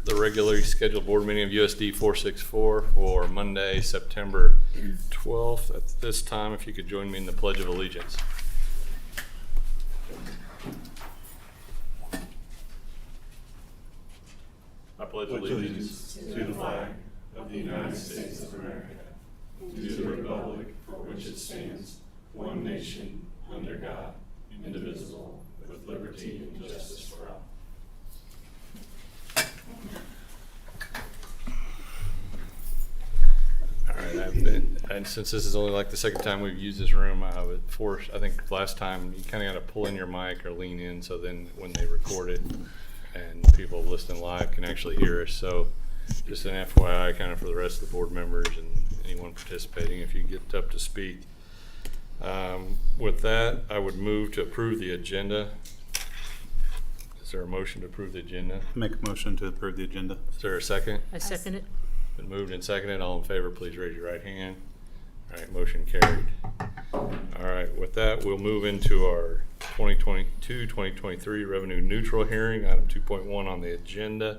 the regularly scheduled board meeting of USD 464 for Monday, September 12th. At this time, if you could join me in the Pledge of Allegiance. I pledge allegiance to the flag of the United States of America, and to the republic for which it stands, one nation, under God, indivisible, with liberty and justice for all. All right, and since this is only like the second time we've used this room, I think last time you kind of got to pull in your mic or lean in, so then when they record it and people listening live can actually hear us. So just an FYI kind of for the rest of the board members and anyone participating, if you get up to speak. With that, I would move to approve the agenda. Is there a motion to approve the agenda? Make a motion to approve the agenda. Is there a second? I second it. Been moved and seconded. All in favor, please raise your right hand. All right, motion carried. All right, with that, we'll move into our 2022-2023 revenue neutral hearing, item 2.1 on the agenda.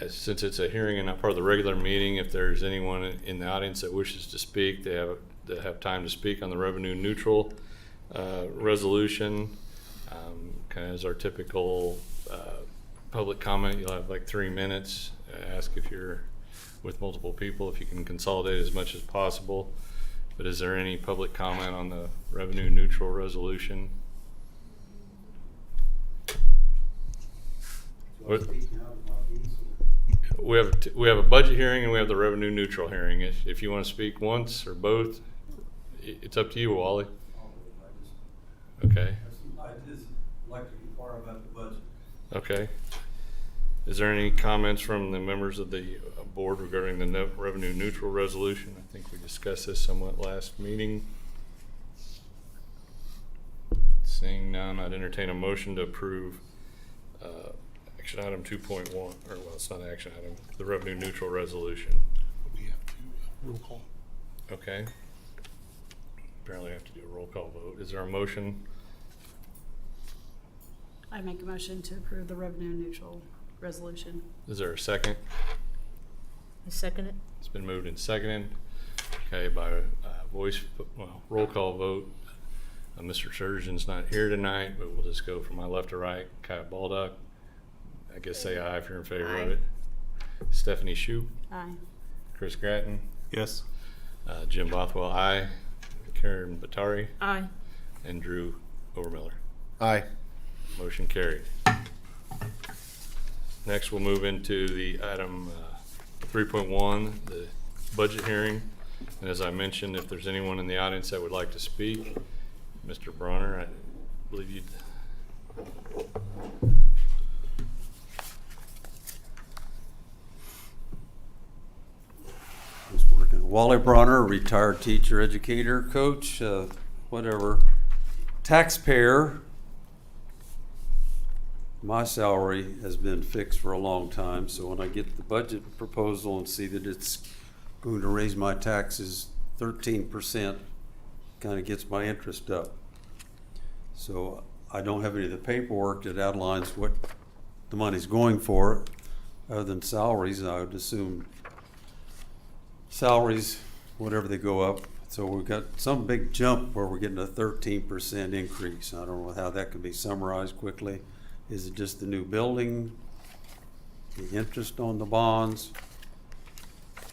Since it's a hearing and not part of the regular meeting, if there's anyone in the audience that wishes to speak, they have time to speak on the revenue neutral resolution. Kind of as our typical public comment, you'll have like 3 minutes. Ask if you're with multiple people, if you can consolidate as much as possible. But is there any public comment on the revenue neutral resolution? We have a budget hearing and we have the revenue neutral hearing. If you want to speak once or both, it's up to you, Wally. Okay. I just like to inquire about the budget. Okay. Is there any comments from the members of the board regarding the revenue neutral resolution? I think we discussed this somewhat last meeting. Seeing none, I'd entertain a motion to approve action item 2.1, or well, it's not action item, the revenue neutral resolution. We have to roll call. Okay. Apparently I have to do a roll call vote. Is there a motion? I make a motion to approve the revenue neutral resolution. Is there a second? I second it. It's been moved and seconded. Okay, by roll call vote. Mr. Surgeon's not here tonight, but we'll just go from my left to right. Kyle Baldock, I guess say aye if you're in favor of it. Stephanie Shoup, Aye. Chris Gratton, Yes. Jim Bothwell, aye. Karen Batari, Aye. and Drew Overmiller. Aye. Motion carried. Next, we'll move into the item 3.1, the budget hearing. And as I mentioned, if there's anyone in the audience that would like to speak, Mr. Bronner, I believe you'd. Just working. Wally Bronner, retired teacher, educator, coach, whatever. Taxpayer. My salary has been fixed for a long time, so when I get the budget proposal and see that it's going to raise my taxes 13%, kind of gets my interest up. So I don't have any of the paperwork that outlines what the money's going for, other than salaries. I would assume salaries, whatever they go up. So we've got some big jump where we're getting a 13% increase. I don't know how that can be summarized quickly. Is it just the new building, the interest on the bonds?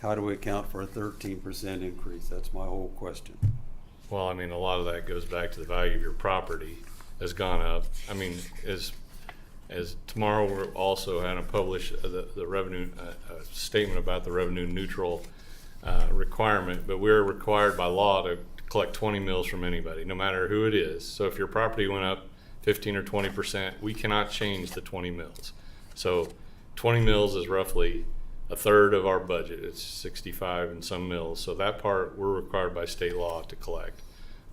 How do we account for a 13% increase? That's my whole question. Well, I mean, a lot of that goes back to the value of your property has gone up. I mean, as tomorrow we're also going to publish the revenue statement about the revenue neutral requirement, but we're required by law to collect 20 mills from anybody, no matter who it is. So if your property went up 15 or 20%, we cannot change the 20 mills. So 20 mills is roughly a third of our budget. It's 65 and some mills. So that part we're required by state law to collect.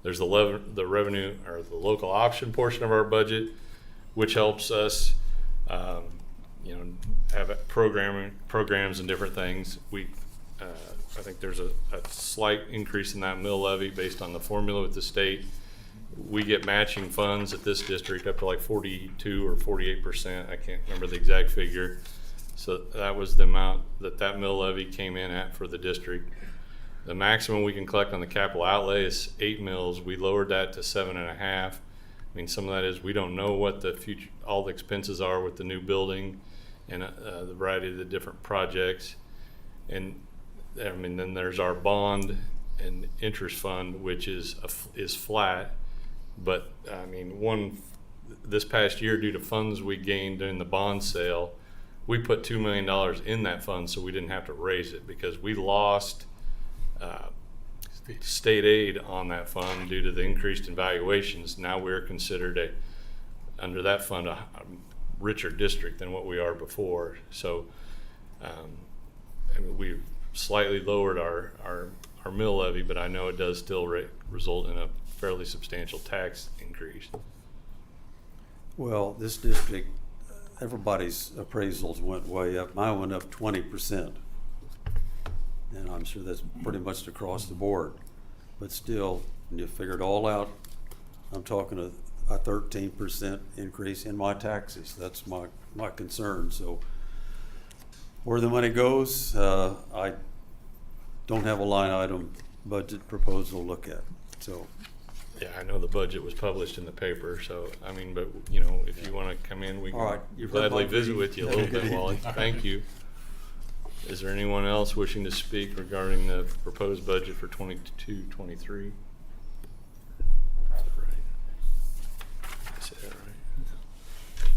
There's the revenue or the local option portion of our budget, which helps us, have programs and different things. I think there's a slight increase in that mill levy based on the formula with the state. we get matching funds at this district up to like 42 or 48%. I can't remember the exact figure. So that was the amount that mill levy came in at for the district. The maximum we can collect on the capital outlay is 8 mills. We lowered that to 7.5. I mean, some of that is we don't know what the future, all the expenses are with the new building and the variety of the different projects. And I mean, then there's our bond and interest fund, which is flat. But I mean, this past year, due to funds we gained during the bond sale, we put $2 million in that fund so we didn't have to raise it, because we lost state aid on that fund due to the increased in valuations. Now we're considered under that fund a richer district than what we are before. So I mean, we've slightly lowered our mill levy, but I know it does still result in a fairly substantial tax increase. Well, this district, everybody's appraisals went way up. Mine went up 20%. And I'm sure that's pretty much across the board. But still, when you figure it all out, I'm talking a 13% increase in my taxes. That's my concern. So where the money goes, I don't have a line item budget proposal to look at. So Yeah, I know the budget was published in the paper, so, I mean, but, you know, if you want to come in, we All right, can you've heard gladly my visit brief. with you a little bit, Wally. Thank you. Is there anyone else wishing to speak regarding the proposed budget for 22, 23? Is that right? Did I say that right?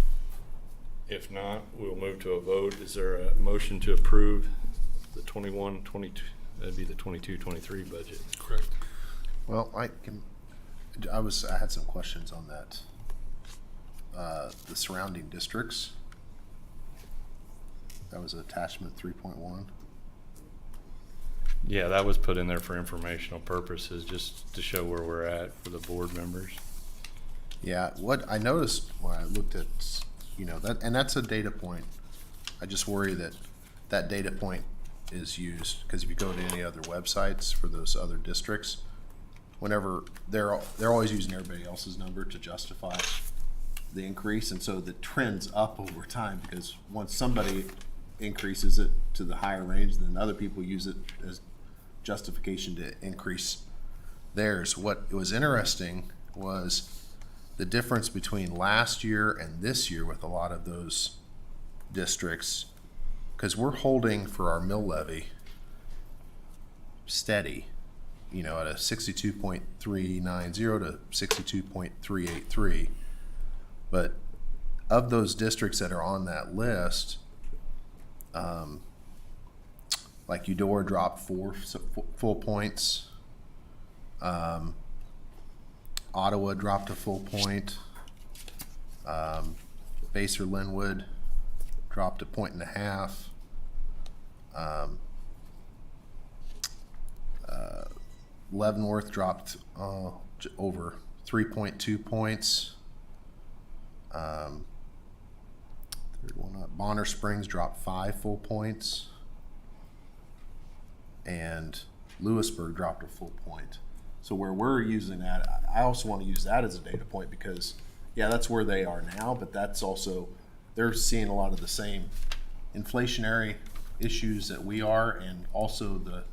If not, we'll move to a vote. Is there a motion to approve the 21, 22, that'd be the 22, 23 budget? Correct. Well, I had some questions on that. The surrounding districts. That was attachment 3.1. Yeah, that was put in there for informational purposes, just to show where we're at for the board members. Yeah, what I noticed when I looked at, that's a data point. I just worry that that data point is used, because if you go to any other websites for those other districts, whenever they're always using everybody else's number to justify the increase, and so the trend's up over time, because once somebody increases it to the higher range, then other people use it as justification to increase theirs. What was interesting was the difference between last year and this year with a lot of those districts, because we're holding for our mill levy steady, at a 62.390 to 62.383. But of those districts that are on that list, like Eudora dropped 4 full points. Ottawa dropped a full point. Basehor Linwood dropped 1.5 points. Leavenworth dropped over 3.2 points. Third one up, Bonner Springs dropped 5 full points. And Lewisburg dropped a full point. So where we're using that, I also want to use that as a data point, because that's where they are now, but that's also, they're seeing a lot of the same inflationary issues that we are, and also the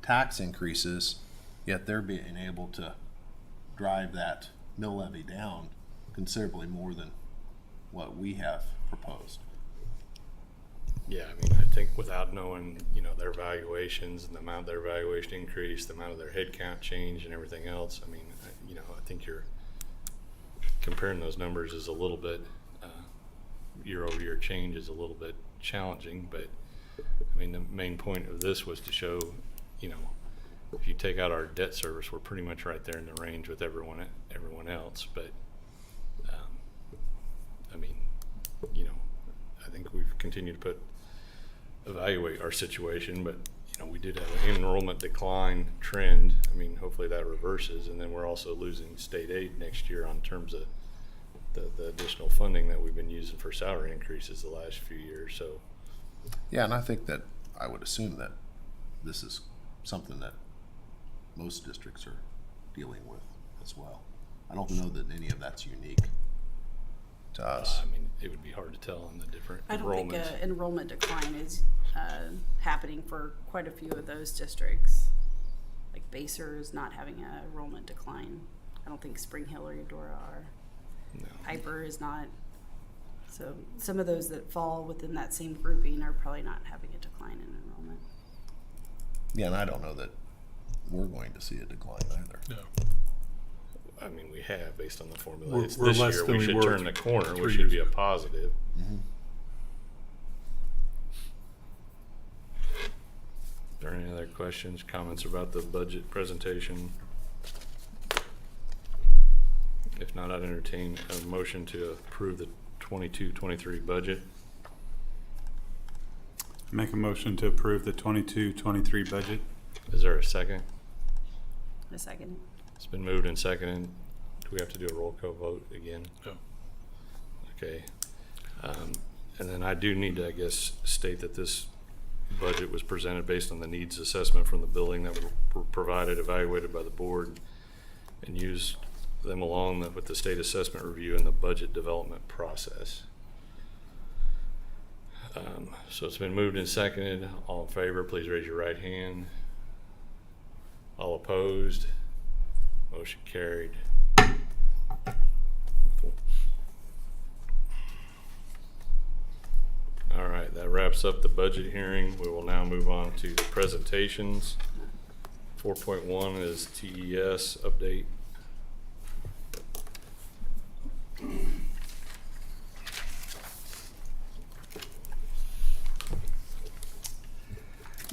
tax increases, yet they're being able to drive that mill levy down considerably more than what we have proposed. Yeah, I mean, I think without knowing, their valuations and the amount their valuation increased, the amount of their head count change and everything else, I mean, I think you're comparing those numbers is a little bit, year-over-year change is a little bit challenging, but I mean, the main point of this was to show, if you take out our debt service, we're pretty much right there in the range with everyone else, but I mean, I think we've continued to evaluate our situation, but we did have an enrollment decline trend. I mean, hopefully that reverses, and then we're also losing state aid next year on terms of the additional funding that we've been using for salary increases the last few years. So Yeah, and I think that I would assume that this is something that most districts are dealing with as well. I don't know that any of that's unique to us. I mean, it would be hard to tell in the different I don't think enrollments. an enrollment decline is happening for quite a few of those districts. Like Baser is not having an enrollment decline. I don't think Spring Hill or Eudora are. No. Piper is not. So some of those that fall within that same grouping are probably not having a decline in enrollment. Yeah, and I don't know that we're going to see a decline either. No. I mean, we have, based on the formula. We're- It's we're this less year, than we we should were turn the corner, 3 which should years be a ago. positive. Mm-hmm. Are there any other questions, comments about the budget presentation? If not, I'd entertain a motion to approve the 22-23 budget. Make a motion to approve the 22-23 budget. Is there a second? A second. It's been moved and seconded. Do we have to do a roll call vote again? No. Okay. And then I do need to, I guess, state that this budget was presented based on the needs assessment from the building that were provided, evaluated by the board, and used them along with the state assessment review and the budget development process. So it's been moved and seconded. All in favor, please raise your right hand. All opposed? Motion carried. All right, that wraps up the budget hearing. We will now move on to the presentations. 4.1 is TES update.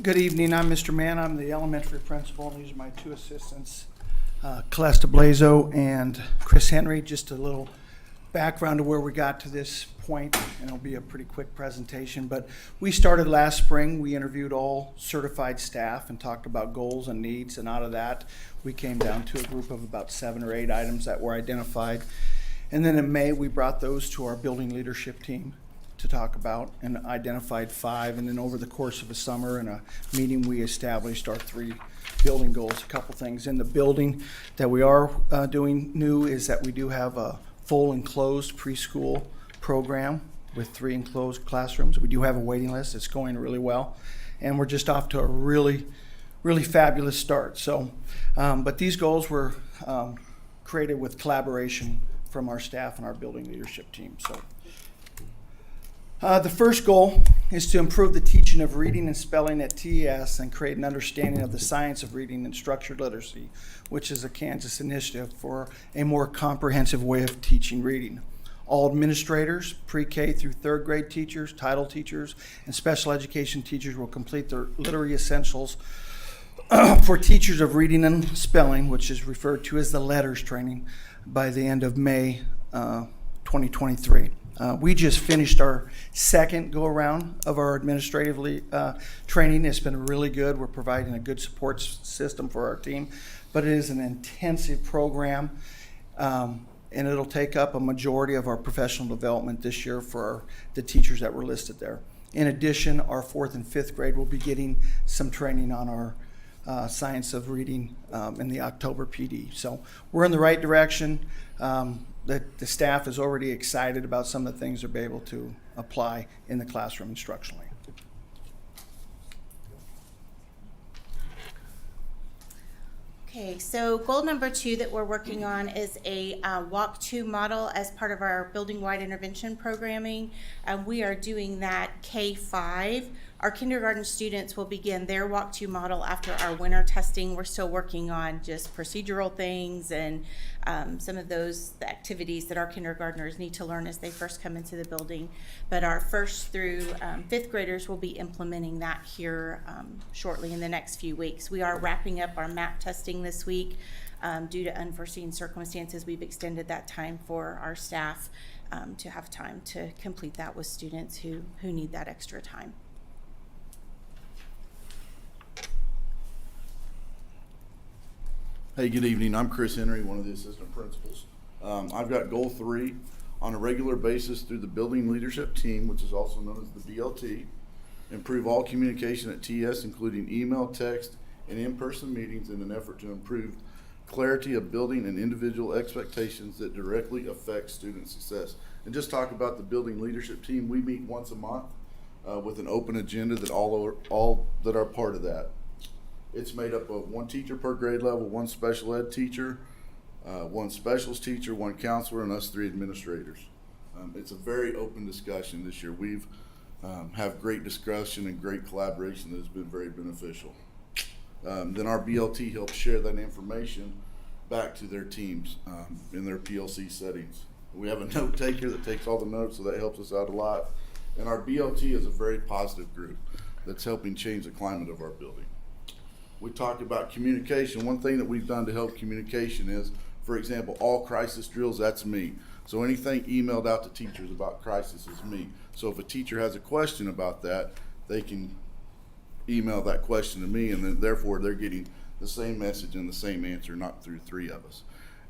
Good evening. I'm Mr. Mann. I'm the elementary principal, and these are my two assistants, Calesta Blazo and Chris Henry. Just a little background of where we got to this point, and it'll be a pretty quick presentation. But we started last spring. We interviewed all certified staff and talked about goals and needs, and out of that, we came down to a group of about 7 or 8 items that were identified. And then in May, we brought those to our building leadership team to talk about and identified 5. And then over the course of a summer in a meeting, we established our 3 building goals. A couple things in the building that we are doing new is that we do have a full enclosed preschool program with 3 enclosed classrooms. We do have a waiting list. It's going really well. And we're just off to a really fabulous start. So, but these goals were created with collaboration from our staff and our building leadership team. So. The first goal is to improve the teaching of reading and spelling at TES and create an understanding of the science of reading and structured literacy, which is a Kansas initiative for a more comprehensive way of teaching reading. All administrators, pre-K through 3rd grade teachers, title teachers, and special education teachers will complete their literary essentials for teachers of reading and spelling, which is referred to as the LETTERS training, by the end of May 2023. We just finished our second go-around of our administrative training. It's been really good. We're providing a good support system for our team, but it is an intensive program, and it'll take up a majority of our professional development this year for the teachers that were listed there. In addition, our 4th and 5th grade will be getting some training on our science of reading in the October PD. So we're in the right direction. The staff is already excited about some of the things they'll be able to apply in the classroom instructionally. Okay, so goal number 2 that we're working on is a Walk To model as part of our building-wide intervention programming. We are doing that K-5. Our kindergarten students will begin their Walk To model after our winter testing. We're still working on just procedural things and some of those activities that our kindergartners need to learn as they first come into the building. But our 1st through 5th graders will be implementing that here shortly in the next few weeks. We are wrapping up our MAP testing this week. Due to unforeseen circumstances, we've extended that time for our staff to have time to complete that with students who need that extra time. Hey, good evening. I'm Chris Henry, one of the assistant principals. I've got goal 3 on a regular basis through the building leadership team, which is also known as the BLT. Improve all communication at TS, including email, text, and in-person meetings in an effort to improve clarity of building and individual expectations that directly affect student success. And just talk about the building leadership team. We meet once a month with an open agenda that all that are part of that. It's made up of one teacher per grade level, one special ed teacher, one specials teacher, one counselor, and us 3 administrators. It's a very open discussion this year. We've have great discussion and great collaboration that has been very beneficial. Then our BLT helps share that information back to their teams in their PLC settings. We have a note taker that takes all the notes, so that helps us out a lot. And our BLT is a very positive group that's helping change the climate of our building. We talked about communication. One thing that we've done to help communication is, for example, all crisis drills, that's me. So anything emailed out to teachers about crisis is me. So if a teacher has a question about that, they can email that question to me, and then therefore they're getting the same message and the same answer, not through 3 of us.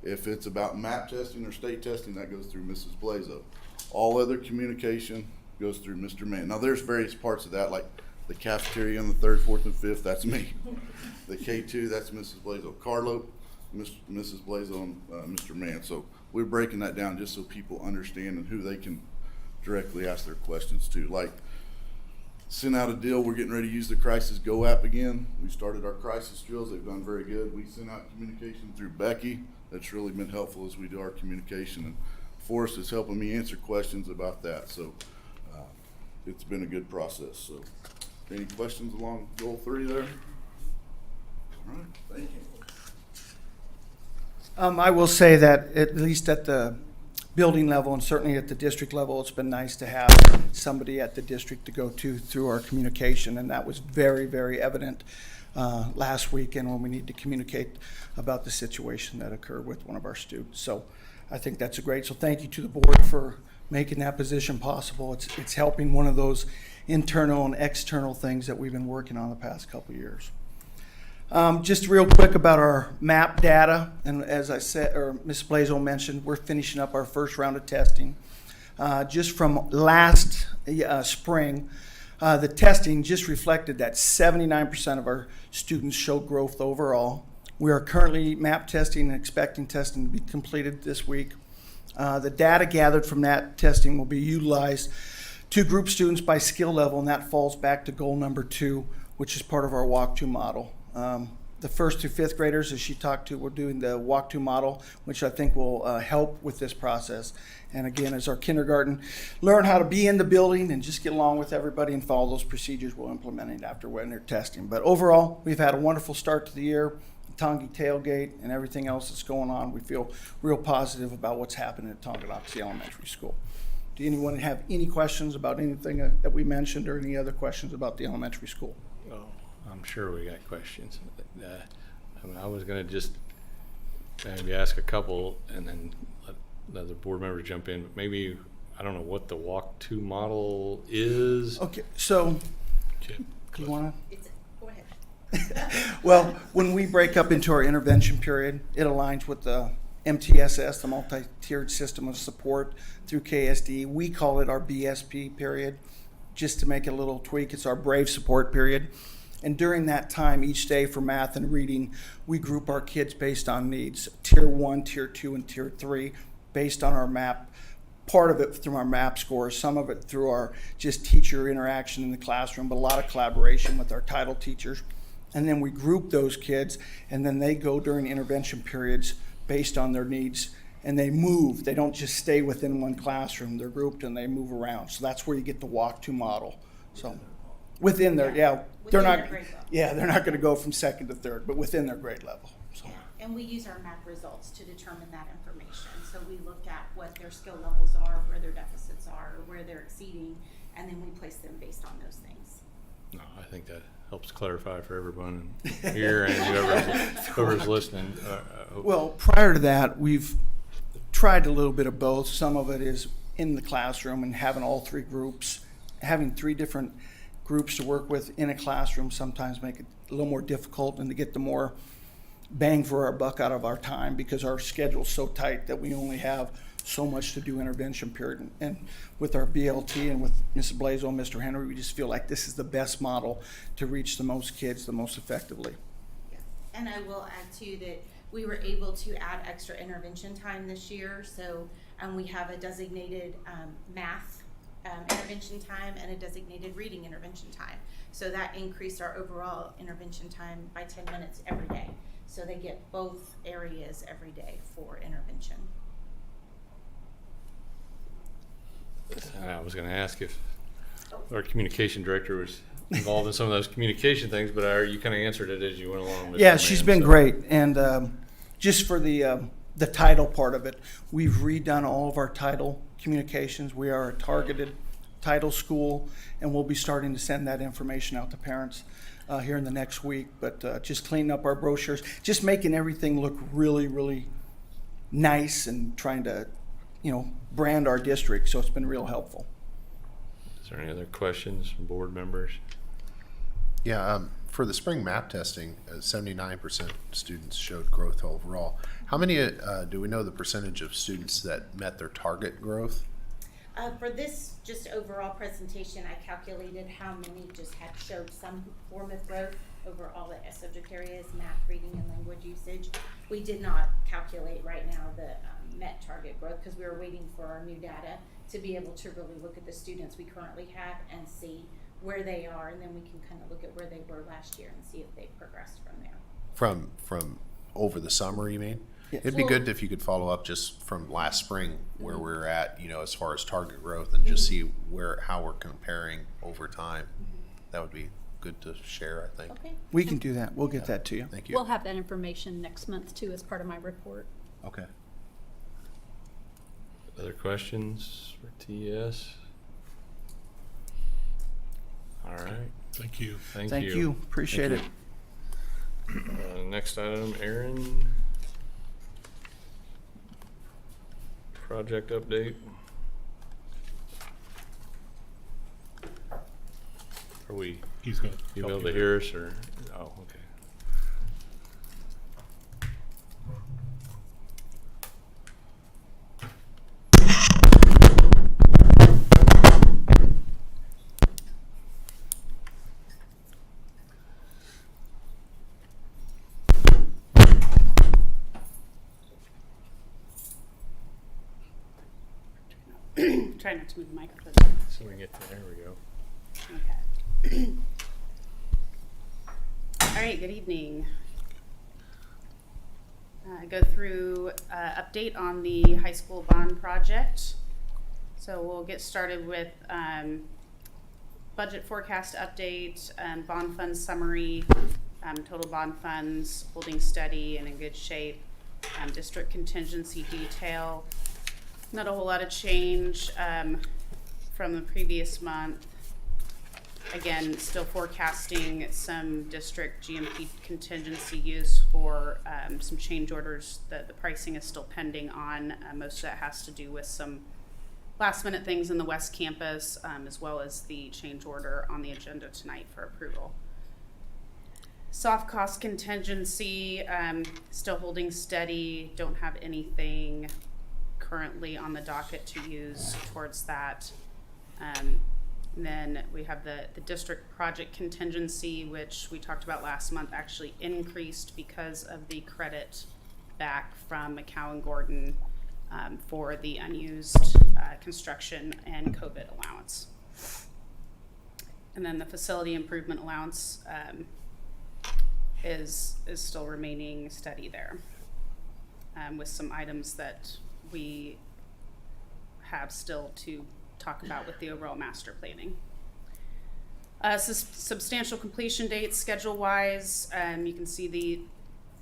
If it's about MAP testing or state testing, that goes through Mrs. Blazo. All other communication goes through Mr. Mann. Now there's various parts of that, like the cafeteria on the 3rd, 4th, and 5th, that's me. The K2, that's Mrs. Blazo. Carlo, Mrs. Blazo, and Mr. Mann. So we're breaking that down just so people understand and who they can directly ask their questions to. Like, sent out a deal, we're getting ready to use the Crisis Go app again. We started our crisis drills, they've done very good. We sent out communication through Becky. That's really been helpful as we do our communication. And Forrest is helping me answer questions about that. So it's been a good process. So any questions along goal 3 there? All right, thank you. I will say that at least at the building level and certainly at the district level, it's been nice to have somebody at the district to go to through our communication, and that was very, very evident last weekend when we need to communicate about the situation that occurred with one of our students. So I think that's great. So thank you to the board for making that position possible. It's helping one of those internal and external things that we've been working on the past couple of years. Just real quick about our MAP data, and as I said, or Ms. Blazo mentioned, we're finishing up our first round of testing. Just from last spring, the testing just reflected that 79% of our students showed growth overall. We are currently MAP testing and expecting testing to be completed this week. The data gathered from that testing will be utilized to group students by skill level, and that falls back to goal number 2, which is part of our walk-to model. The 1st through 5th graders, as she talked to, we're doing the walk-to model, which I think will help with this process. And again, as our kindergarten learn how to be in the building and just get along with everybody and follow those procedures we'll implement it after when they're testing. But overall, we've had a wonderful start to the year. Tongi tailgate and everything else that's going on, we feel real positive about what's happening at Tonganoxie Elementary School. Do anyone have any questions about anything that we mentioned, or any other questions about the elementary school? Oh, I'm sure we got questions. I mean, I was going to just maybe ask a couple and then let other board members jump in. But maybe, I don't know what the walk-to model is. Okay, so Chip, do you want Go ahead. to? Well, when we break up into our intervention period, it aligns with the MTSS, the multi-tiered system of support through KSD. We call it our BSP period, just to make it a little tweak. It's our Brave support period. And during that time, each day for math and reading, we group our kids based on needs, tier 1, tier 2, and tier 3, based on our MAP. Part of it through our MAP scores, some of it through our just teacher interaction in the classroom, but a lot of collaboration with our title teachers. And then we group those kids, and then they go during intervention periods based on their needs, and they move. They don't just stay within one classroom. They're grouped and they move around. So that's where you get the walk-to model. So within their, they're Within not, their grade level. they're not going to go from 2nd to 3rd, but within their grade level. So. And we use our MAP results to determine that information. So we look at what their skill levels are, where their deficits are, or where they're exceeding, and then we place them based on those things. No, I think that helps clarify for everyone here and whoever's listening. Well, prior to that, we've tried a little bit of both. Some of it is in the classroom and having all 3 groups, having 3 different groups to work with in a classroom sometimes make it a little more difficult, and to get the more bang for our buck out of our time, because our schedule's so tight that we only have so much to do intervention period. And with our BLT and with Mrs. Blazo and Mr. Henry, we just feel like this is the best model to reach the most kids the most effectively. Yeah. And I will add too that we were able to add extra intervention time this year. So we have a designated math intervention time and a designated reading intervention time. So that increased our overall intervention time by 10 minutes every day. So they get both areas every day for intervention. I was going to ask if our communication director was involved in some of those communication things, but you kind of answered it as you went along. Mr. Yeah, she's Mann, been so. great. And just for the title part of it, we've redone all of our title communications. We are a targeted title school, and we'll be starting to send that information out to parents here in the next week. But just cleaning up our brochures, just making everything look really, really nice, and trying to, brand our district. So it's been real helpful. Is there any other questions from board members? Yeah, for the spring map testing, 79% students showed growth overall. How many, do we know the percentage of students that met their target growth? For this just overall presentation, I calculated how many just had showed some form of growth over all the subject areas, math, reading, and language usage. We did not calculate right now the met target growth because we were waiting for our new data to be able to really look at the students we currently have and see where they are, and then we can kind of look at where they were last year and see if they progressed from there. From over the summer, you mean? Yeah. It'd be good if you could follow up just from last spring where we're at, as far as target growth, and just see how we're comparing over time. That would be good to share, I think. Okay. We can do that. We'll get that to you. Thank you. We'll have that information next month too as part of my report. Okay. Other questions for TES? All right. Thank you. Thank you. Appreciate it. Next item, Aaron. Project update. Are we, He's going you able to hear us or, oh, okay. Try not to move the microphone. So we get there we go. Okay. All right, good evening. Go through update on the high school bond project. So we'll get started with budget forecast update, bond fund summary, total bond funds holding steady and in good shape, district contingency detail. Not a whole lot of change from the previous month. Again, still forecasting some district GMP contingency use for some change orders that the pricing is still pending on. Most of that has to do with some last minute things in the West Campus, as well as the change order on the agenda tonight for approval. Soft cost contingency, still holding steady. Don't have anything currently on the docket to use towards that. And then we have the district project contingency, which we talked about last month, actually increased because of the credit back from McCowan Gordon for the unused construction and COVID allowance. And then the facility improvement allowance is still remaining steady there, with some items that we have still to talk about with the overall master planning. Substantial completion dates schedule-wise, you can see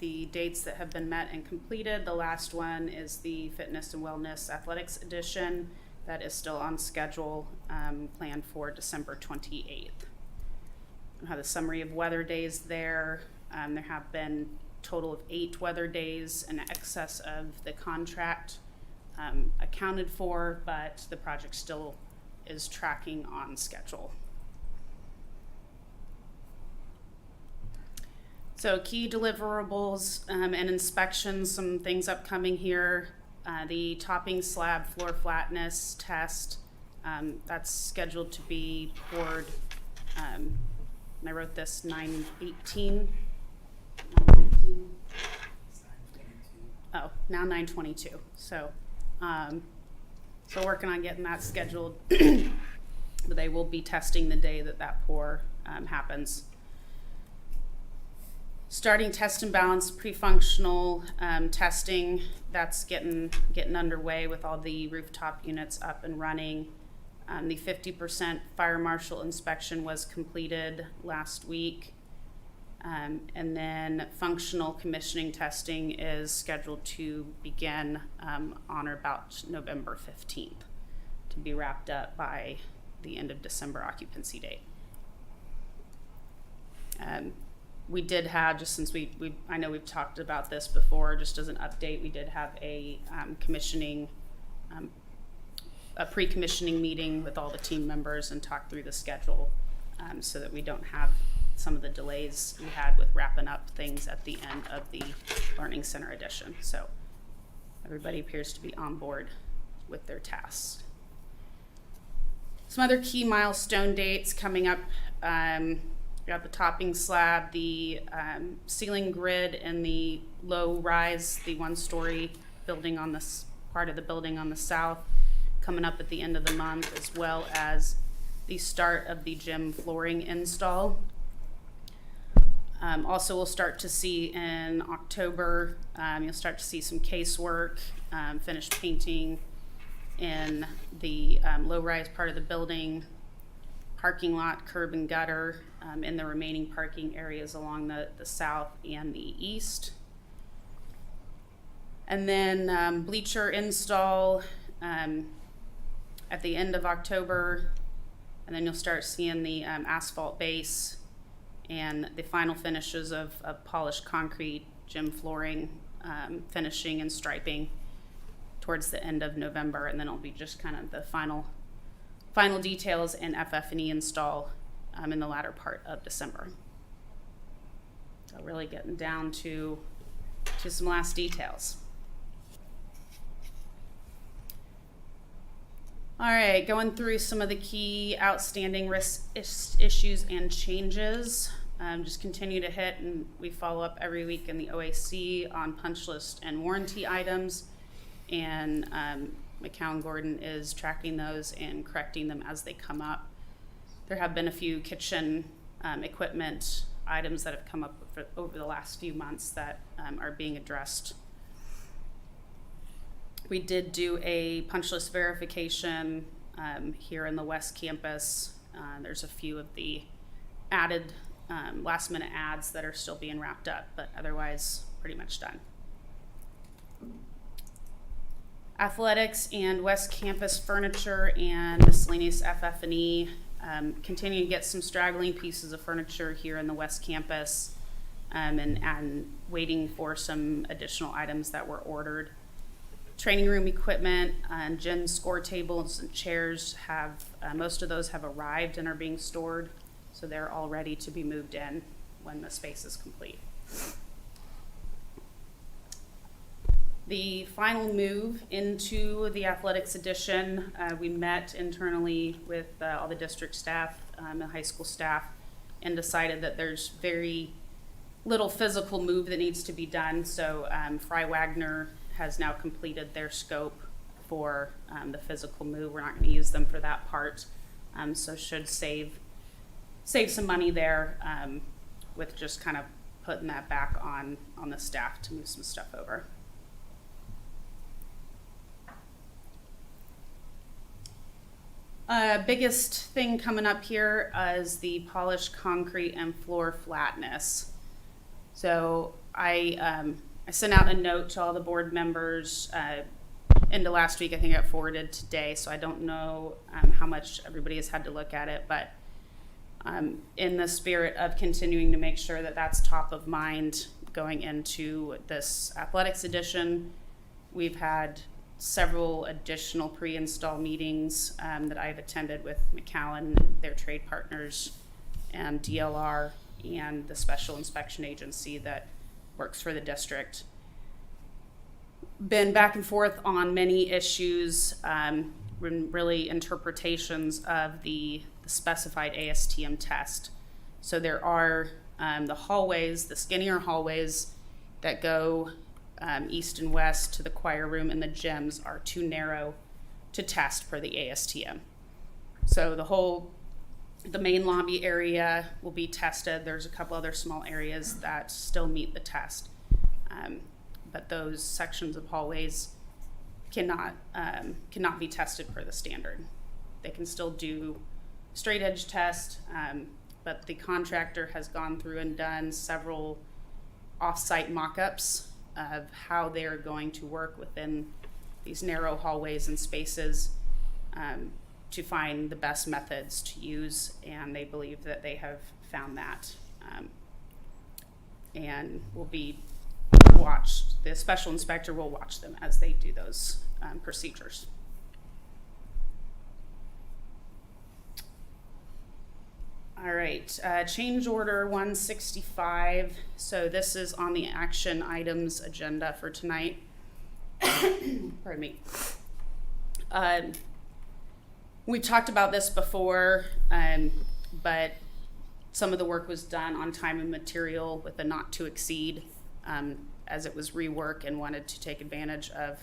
the dates that have been met and completed. The last one is the Fitness and Wellness Athletics Edition. That is still on schedule, planned for December 28th. I have the summary of weather days there. There have been a total of 8 weather days in excess of the contract accounted for, but the project still is tracking on schedule. So key deliverables and inspections, some things upcoming here. The topping slab floor flatness test, that's scheduled to be poured, and I wrote this 9/18. now 9:22. So, so working on getting that scheduled. But they will be testing the day that pour happens. Starting test and balance pre-functional testing, that's getting underway with all the rooftop units up and running. The 50% fire marshal inspection was completed last week. And then functional commissioning testing is scheduled to begin on or about November 15th to be wrapped up by the end of December occupancy date. We did have, just since I know we've talked about this before, just as an update, we did have a pre-commissioning meeting with all the team members and talk through the schedule so that we don't have some of the delays we had with wrapping up things at the end of the Learning Center edition. So everybody appears to be on board with their tasks. Some other key milestone dates coming up. We got the topping slab, the ceiling grid, and the low rise, the one-story building on this part of the building on the south, coming up at the end of the month, as well as the start of the gym flooring install. Also, we'll start to see in October, you'll start to see some casework, finished painting in the low-rise part of the building, parking lot, curb and gutter, in the remaining parking areas along the south and the east. And then bleacher install at the end of October, and then you'll start seeing the asphalt base and the final finishes of polished concrete, gym flooring, finishing and striping towards the end of November, and then it'll be just kind of the final details in FF&E install in the latter part of December. So really getting down to some last details. All right, going through some of the key outstanding risk issues and changes. Just continue to hit, and we follow up every week in the OAC on punch list and warranty items. And McCown Gordon is tracking those and correcting them as they come up. There have been a few kitchen equipment items that have come up over the last few months that are being addressed. We did do a punch list verification here in the West Campus. There's a few of the added last minute adds that are still being wrapped up, but otherwise pretty much done. Athletics and West Campus furniture and miscellaneous FF&E. Continue to get some straggling pieces of furniture here in the West Campus and waiting for some additional items that were ordered. Training room equipment and gym score tables and chairs have, most of those have arrived and are being stored, so they're all ready to be moved in when the space is complete. The final move into the athletics edition, we met internally with all the district staff and high school staff and decided that there's very little physical move that needs to be done. So Fry Wagner has now completed their scope for the physical move. We're not going to use them for that part, so should save some money there with just kind of putting that back on the staff to move some stuff over. Biggest thing coming up here is the polished concrete and floor flatness. So I sent out a note to all the board members into last week. I think I got forwarded today, so I don't know how much everybody has had to look at it, but in the spirit of continuing to make sure that that's top of mind going into this athletics edition, we've had several additional pre-install meetings that I've attended with McAllen, their trade partners, and DLR, and the special inspection agency that works for the district. Been back and forth on many issues, really interpretations of the specified ASTM test. So there are the hallways, the skinnier hallways that go east and west to the choir room and the gyms are too narrow to test per the ASTM. So the main lobby area will be tested. There's a couple other small areas that still meet the test. But those sections of hallways cannot be tested per the standard. They can still do straight edge test, but the contractor has gone through and done several off-site mock-ups of how they're going to work within these narrow hallways and spaces to find the best methods to use, and they believe that they have found that, and will be watched. The special inspector will watch them as they do those procedures. All right, change order 165. So this is on the action items agenda for tonight. Pardon me. We talked about this before, but some of the work was done on time and material with a not to exceed, as it was rework and wanted to take advantage of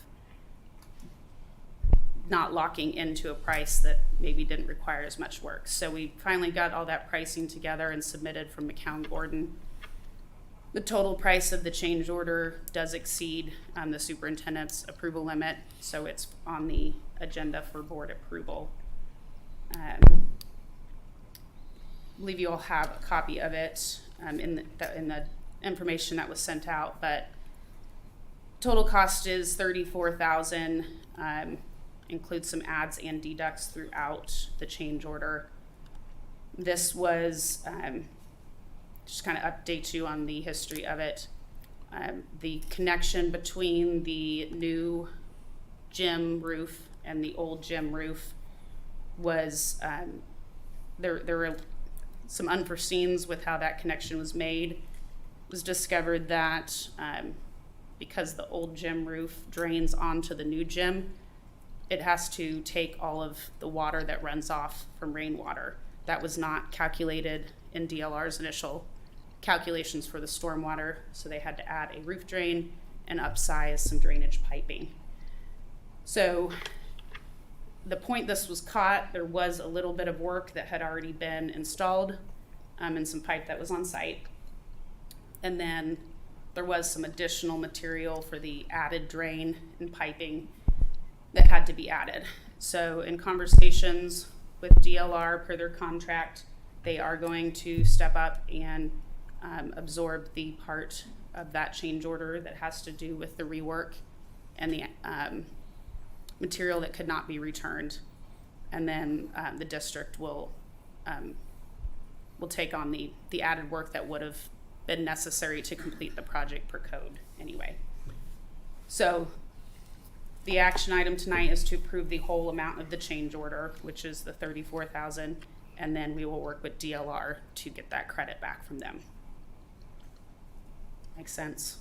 not locking into a price that maybe didn't require as much work. So we finally got all that pricing together and submitted from McCown Gordon. The total price of the change order does exceed the superintendent's approval limit, so it's on the agenda for board approval. I believe you all have a copy of it in the information that was sent out, but total cost is $34,000. Includes some adds and deducts throughout the change order. This was just kind of update you on the history of it. The connection between the new gym roof and the old gym roof was there were some unforeseens with how that connection was made. It was discovered that because the old gym roof drains onto the new gym, it has to take all of the water that runs off from rainwater. That was not calculated in DLR's initial calculations for the stormwater, so they had to add a roof drain and upsize some drainage piping. So the point this was caught, there was a little bit of work that had already been installed and some pipe that was on site. And then there was some additional material for the added drain and piping that had to be added. So in conversations with DLR per their contract, they are going to step up and absorb the part of that change order that has to do with the rework and the material that could not be returned. And then the district will take on the added work that would have been necessary to complete the project per code anyway. So the action item tonight is to approve the whole amount of the change order, which is the $34,000, and then we will work with DLR to get that credit back from them. Make sense?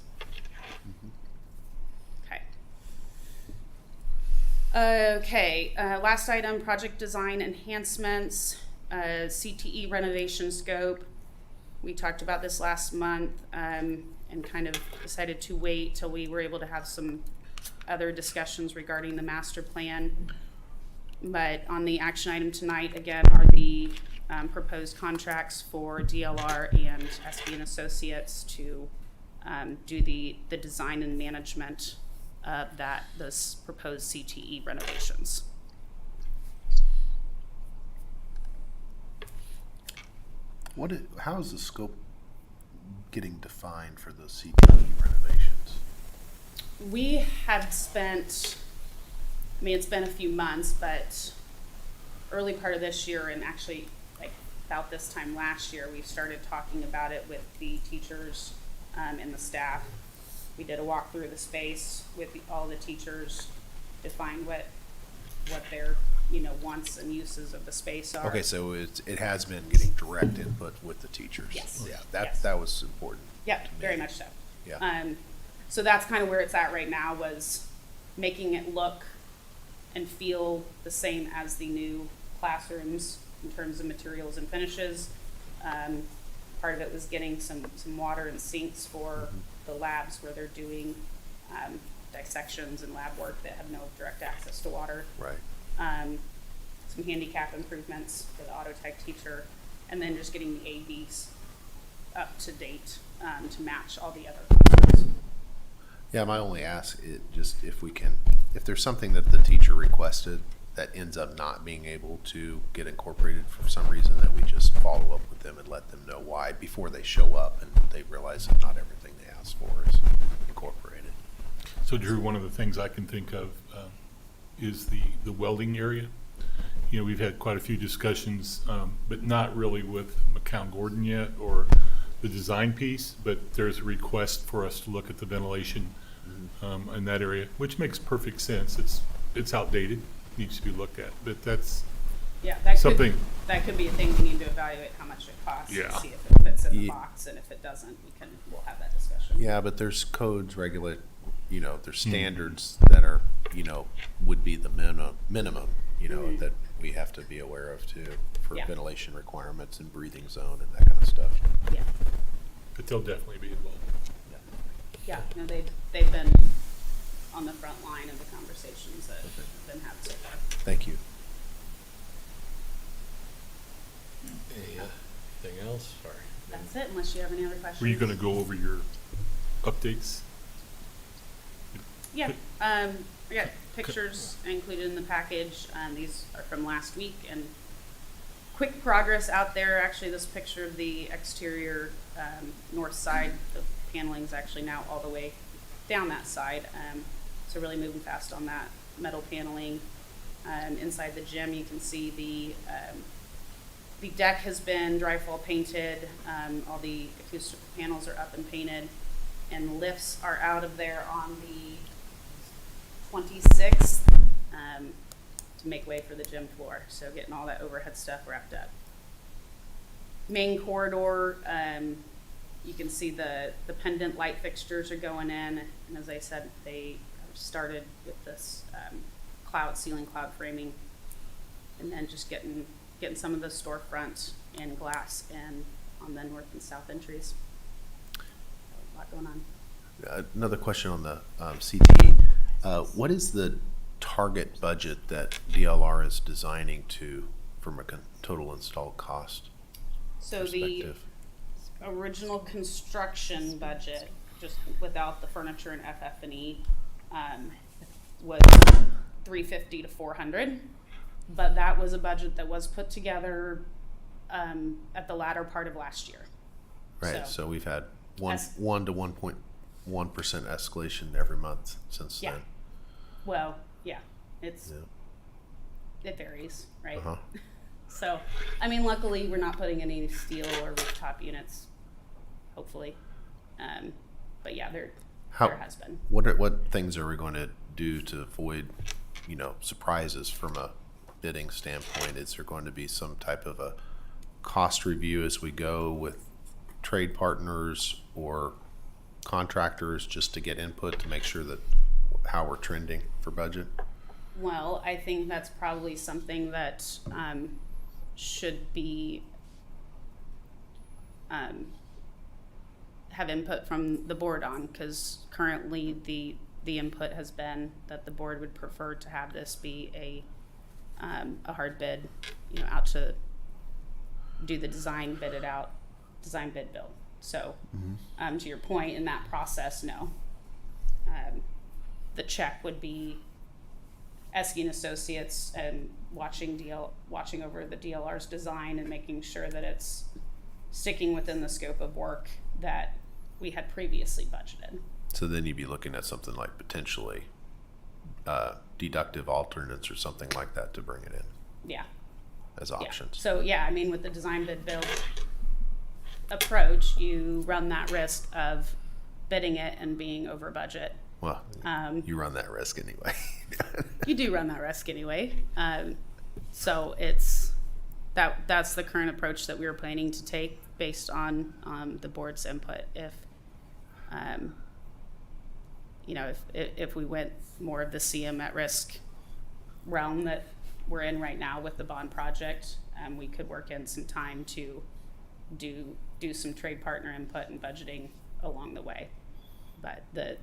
Okay. Okay, last item, project design enhancements, CTE renovation scope. We talked about this last month and kind of decided to wait till we were able to have some other discussions regarding the master plan. But on the action item tonight, again, are the proposed contracts for DLR and SB and Associates to do the design and management of those proposed CTE renovations. How is the scope getting defined for the CTE renovations? We have spent, I mean, it's been a few months, but early part of this year, and actually like about this time last year, we started talking about it with the teachers and the staff. We did a walkthrough of the space with all the teachers, define what their wants and uses of the space are. Okay, so it has been getting direct input with the teachers. Yes. Yeah, Yes. that was important. Yep, very much so. Yeah. So that's kind of where it's at right now, was making it look and feel the same as the new classrooms in terms of materials and finishes. Part of it was getting some water and sinks for the labs where they're doing dissections and lab work that have no direct access to water. Right. Some handicap improvements for the auto tech teacher, and then just getting the ADs up to date to match all the other contracts. Yeah, my only ask is just if there's something that the teacher requested that ends up not being able to get incorporated for some reason, that we just follow up with them and let them know why before they show up and they realize that not everything they asked for is incorporated. So Drew, one of the things I can think of is the welding area. You know, we've had quite a few discussions, but not really with McCown Gordon yet or the design piece, but there's a request for us to look at the ventilation in that area, which makes perfect sense. It's outdated, needs to be looked at, but that's Yeah, that something. that could be a thing we need to evaluate how much it costs Yeah. and see if it fits in the Ye- box, and if it doesn't, we'll have that discussion. Yeah, but there's codes regulate, there's standards that are, would be the minimum, that we have to be aware of too, for Yeah. ventilation requirements and breathing zone and that kind of stuff. Yeah, But they'll definitely be involved. yeah, no, they've been on the front line of the conversations that have been had so far. Thank you. Anything else? Sorry. That's it, unless you have any other questions. Were you gonna go over your updates? Yeah, I got pictures included in the package. These are from last week, and quick progress out there. Actually, this picture of the exterior north side, the paneling's actually now all the way down that side. So really moving fast on that metal paneling. Inside the gym, you can see the deck has been dry fall painted. All the acoustic panels are up and painted, and lifts are out of there on the 26th to make way for the gym floor. So getting all that overhead stuff wrapped up. Main corridor, you can see the pendant light fixtures are going in, and as I said, they started with this ceiling cloud framing, and then just getting some of the storefront and glass in on the north and south entries. A lot going on. Another question on the CTE. What is the target budget that DLR is designing to from a total installed cost So the perspective? original construction budget, just without the furniture and FF&E, was 350 to 400. But that was a budget that was put together at the latter part of last year. Right, so we've had As- 1 to 1.1% escalation every month since Yeah. then. Well, yeah, Yeah. it varies, right? Uh-huh. So, I mean, luckily we're not putting any steel or rooftop units, hopefully. But yeah, there has been. What things are we going to do to avoid, surprises from a bidding standpoint? Is there going to be some type of a cost review as we go with trade partners or contractors just to get input to make sure that how we're trending for budget? Well, I think that's probably something that should be have input from the board on, because currently the input has been that the board would prefer to have this be a hard bid, out to do the design bid build. So, to your point, in that process, no. The check would be Esky and Associates and watching over the DLR's design and making sure that it's sticking within the scope of work that we had previously budgeted. So then you'd be looking at something like potentially deductive alternates or something like that to bring it in Yeah. as Yeah. options. So yeah, I mean, with the design bid build approach, you run that risk of bidding it and being over budget. Well, you run that risk anyway. You do run that risk anyway. So that's the current approach that we were planning to take based on the board's input. If we went more of the CM at risk realm that we're in right now with the bond project, we could work in some time to do some trade partner input and budgeting along the way. But the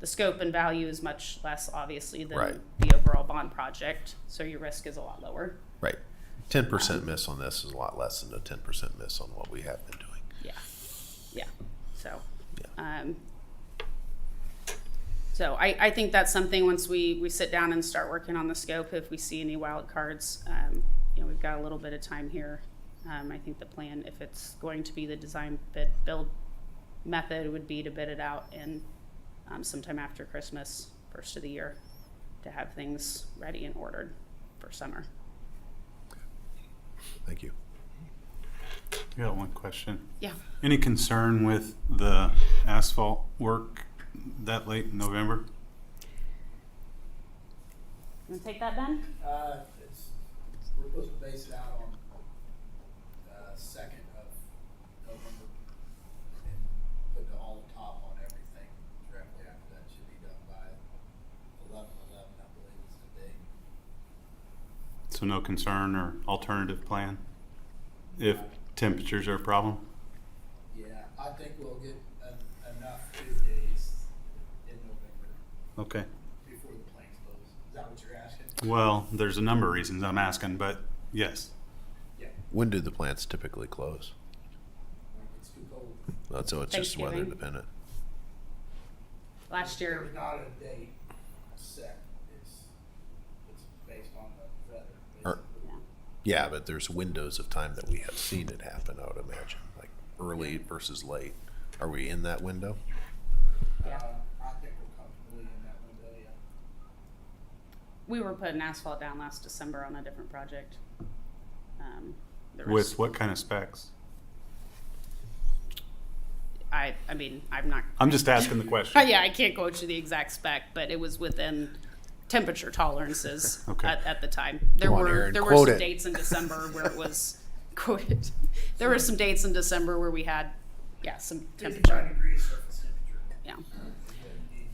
the scope and value is much less obviously than Right. the overall bond project, so your risk is a lot lower. Right. 10% miss on this is a lot less than a 10% miss on what we have been doing. Yeah, so. Yeah. So I think that's something, once we sit down and start working on the scope, if we see any wild cards, we've got a little bit of time here. I think the plan, if it's going to be the design bid build method, would be to bid it out in sometime after Christmas, first of the year, to have things ready and ordered for summer. Thank you. I got one question. Yeah. Any concern with the asphalt work that late in November? You wanna take that, Ben? We're supposed to base it out on, 2nd of November, and put all the top on everything directly after that. Should be done by 11/11, I believe is the date. So no concern or alternative plan if temperatures are a problem? Yeah, I think we'll get enough good days in November Okay. before the planes close. Is that what you're asking? Well, there's a number of reasons I'm asking, but yes. Yeah, When do the plants typically close? when it gets too cold. So it's just weather Thanksgiving. dependent. Last year, There's not a date set. It's based on the weather. Or- basically. Yeah, but there's windows of time that we have seen it happen, I would imagine, like early versus late. Are we in that window? Yeah. I think we're comfortably in that window, yeah. we were putting asphalt down last December on a different project. There was- With what kind of specs? I mean, I'm not. I'm just asking the question. Yeah, I can't quote you the exact spec, but it was within temperature tolerances Okay. at the time. There Come on, were Aaron, there were quote some it. dates in December where it was quoted. There were some dates in December where we had, some 55 temperature. degrees surface temperature. Yeah, is what you need.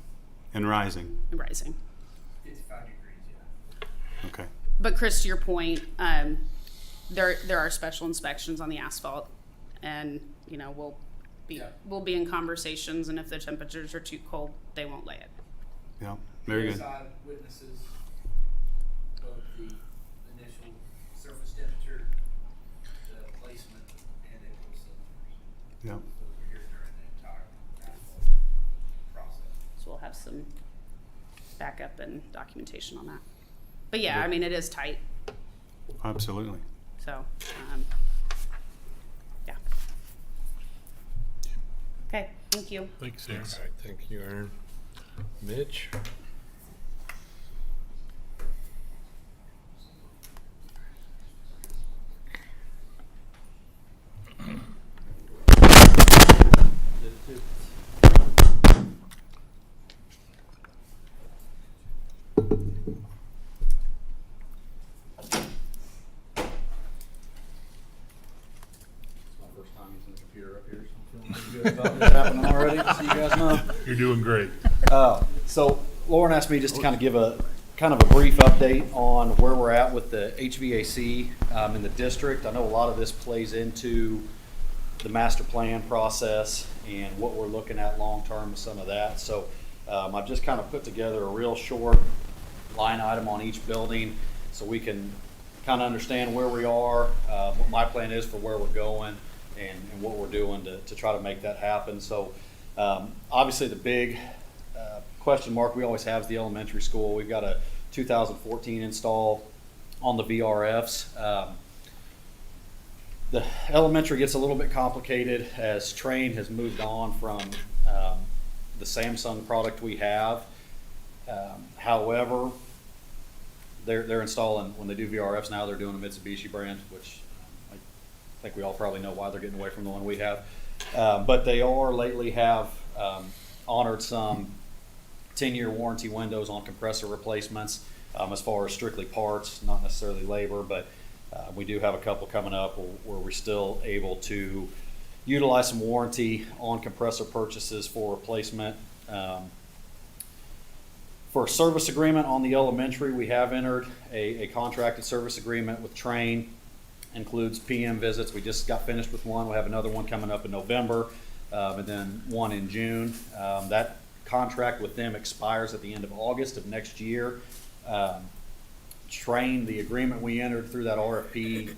And rising. rising. 55 degrees, yeah. Okay. But Chris, to your point, there are special inspections on the asphalt, and Yeah. we'll be in conversations, and if the temperatures are too cold, they won't lay it. Yeah. Very good. PSI witnesses both the initial surface temperature, the placement, and equal cylinders. Yeah. Those are here during the entire asphalt process. So we'll have some backup and documentation on that. But yeah, I mean, it is tight, Absolutely. so, yeah. Okay, thank you. Thanks, Aaron. All right, thank you, Aaron. Mitch? My first time using the computer up here, so I'm feeling pretty good about this happening already, so you guys know. You're doing great. So Lauren asked me just to kind of give a brief update on where we're at with the HVAC in the district. I know a lot of this plays into the master plan process and what we're looking at long-term with some of that. So I've just kind of put together a real short line item on each building so we can kind of understand where we are, what my plan is for where we're going, and what we're doing to try to make that happen. So obviously the big question mark we always have is the elementary school. We've got a 2014 install on the VRFs. The elementary gets a little bit complicated as Trane has moved on from the Samsung product we have. However, they're installing, when they do VRFs now, they're doing a Mitsubishi brand, which I think we all probably know why they're getting away from the one we have. But they lately have honored some 10-year warranty windows on compressor replacements as far as strictly parts, not necessarily labor, but we do have a couple coming up where we're still able to utilize some warranty on compressor purchases for replacement. For a service agreement on the elementary, we have entered a contracted service agreement with Trane. Includes PM visits. We just got finished with one. We have another one coming up in November, and then one in June. That contract with them expires at the end of August of next year. Train, the agreement we entered through that RFP,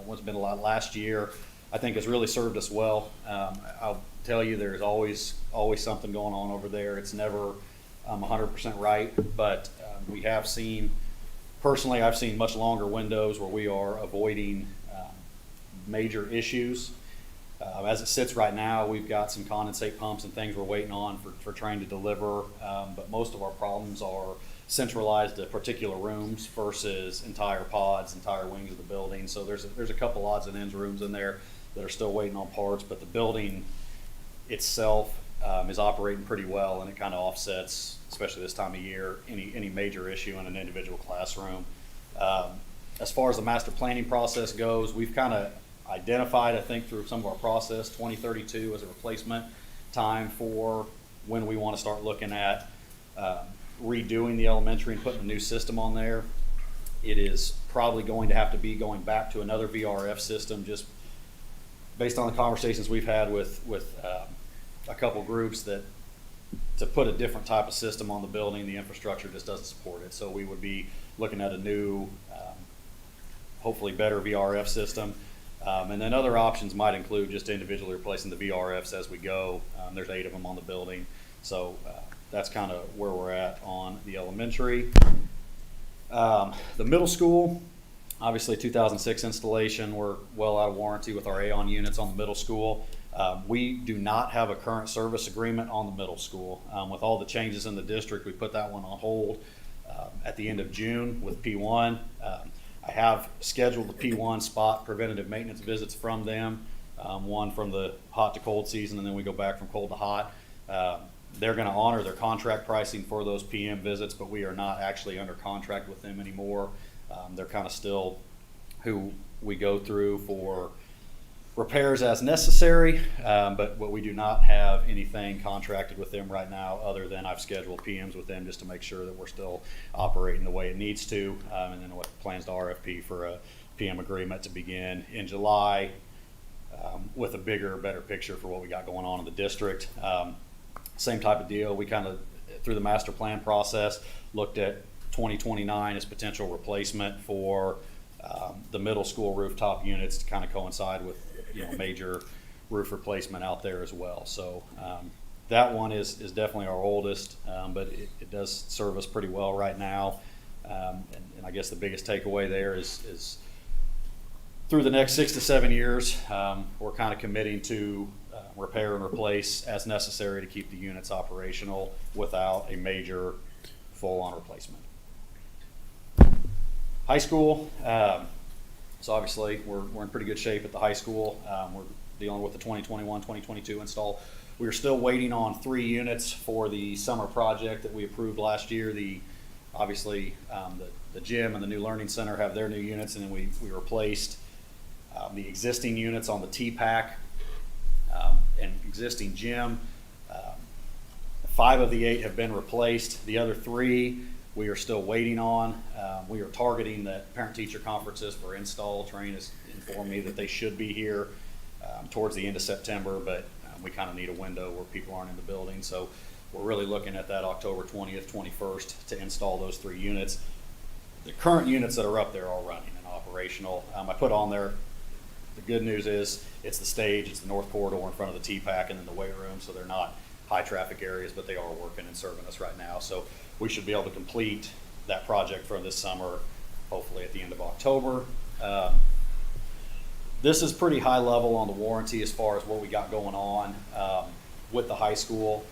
what's been a lot last year, I think has really served us well. I'll tell you, there's always something going on over there. It's never 100% right, but we have seen, personally, I've seen much longer windows where we are avoiding major issues. As it sits right now, we've got some condensate pumps and things we're waiting on for Train to deliver, but most of our problems are centralized to particular rooms versus entire pods, entire wings of the building. So there's a couple odds and ends rooms in there that are still waiting on parts, but the building itself is operating pretty well, and it kind of offsets, especially this time of year, any major issue in an individual classroom. As far as the master planning process goes, we've kind of identified, I think, through some of our process, 2032 as a replacement time for when we want to start looking at redoing the elementary and putting a new system on there. It is probably going to have to be going back to another VRF system, just based on the conversations we've had with a couple groups, that to put a different type of system on the building, the infrastructure just doesn't support it. So we would be looking at a new, hopefully better VRF system. And then other options might include just individually replacing the VRFs as we go. There's 8 of them on the building. So that's kind of where we're at on the elementary. The middle school, obviously 2006 installation. We're well out of warranty with our AON units on the middle school. We do not have a current service agreement on the middle school. With all the changes in the district, we put that one on hold at the end of June with P1. I have scheduled the P1 spot preventative maintenance visits from them, one from the hot to cold season, and then we go back from cold to hot. They're going to honor their contract pricing for those PM visits, but we are not actually under contract with them anymore. They're kind of still who we go through for repairs as necessary, but we do not have anything contracted with them right now, other than I've scheduled PMs with them just to make sure that we're still operating the way it needs to, and then what plans to RFP for a PM agreement to begin in July, with a bigger, better picture for what we got going on in the district. Same type of deal. We kind of, through the master plan process, looked at 2029 as potential replacement for the middle school rooftop units to kind of coincide with major roof replacement out there as well. So that one is definitely our oldest, but it does serve us pretty well right now. And I guess the biggest takeaway there is through the next 6 to 7 years, we're kind of committing to repair and replace as necessary to keep the units operational without a major full-on replacement. High school, so obviously we're in pretty good shape at the high school. We're dealing with the 2021-2022 install. We're still waiting on 3 units for the summer project that we approved last year. Obviously the gym and the new learning center have their new units, and then we replaced the existing units on the TPAC and existing gym. 5 of the 8 have been replaced. The other 3 we are still waiting on. We are targeting the parent-teacher conferences for install. Train has informed me that they should be here towards the end of September, but we kind of need a window where people aren't in the building. So we're really looking at that October 20th, 21st to install those 3 units. The current units that are up there are running and operational. I put on there, the good news is it's the stage, it's the north corridor in front of the TPAC, and then the weight room, so they're not high traffic areas, but they are working and serving us right now. So we should be able to complete that project for this summer, hopefully at the end of October. This is pretty high level on the warranty as far as what we got going on with the high school.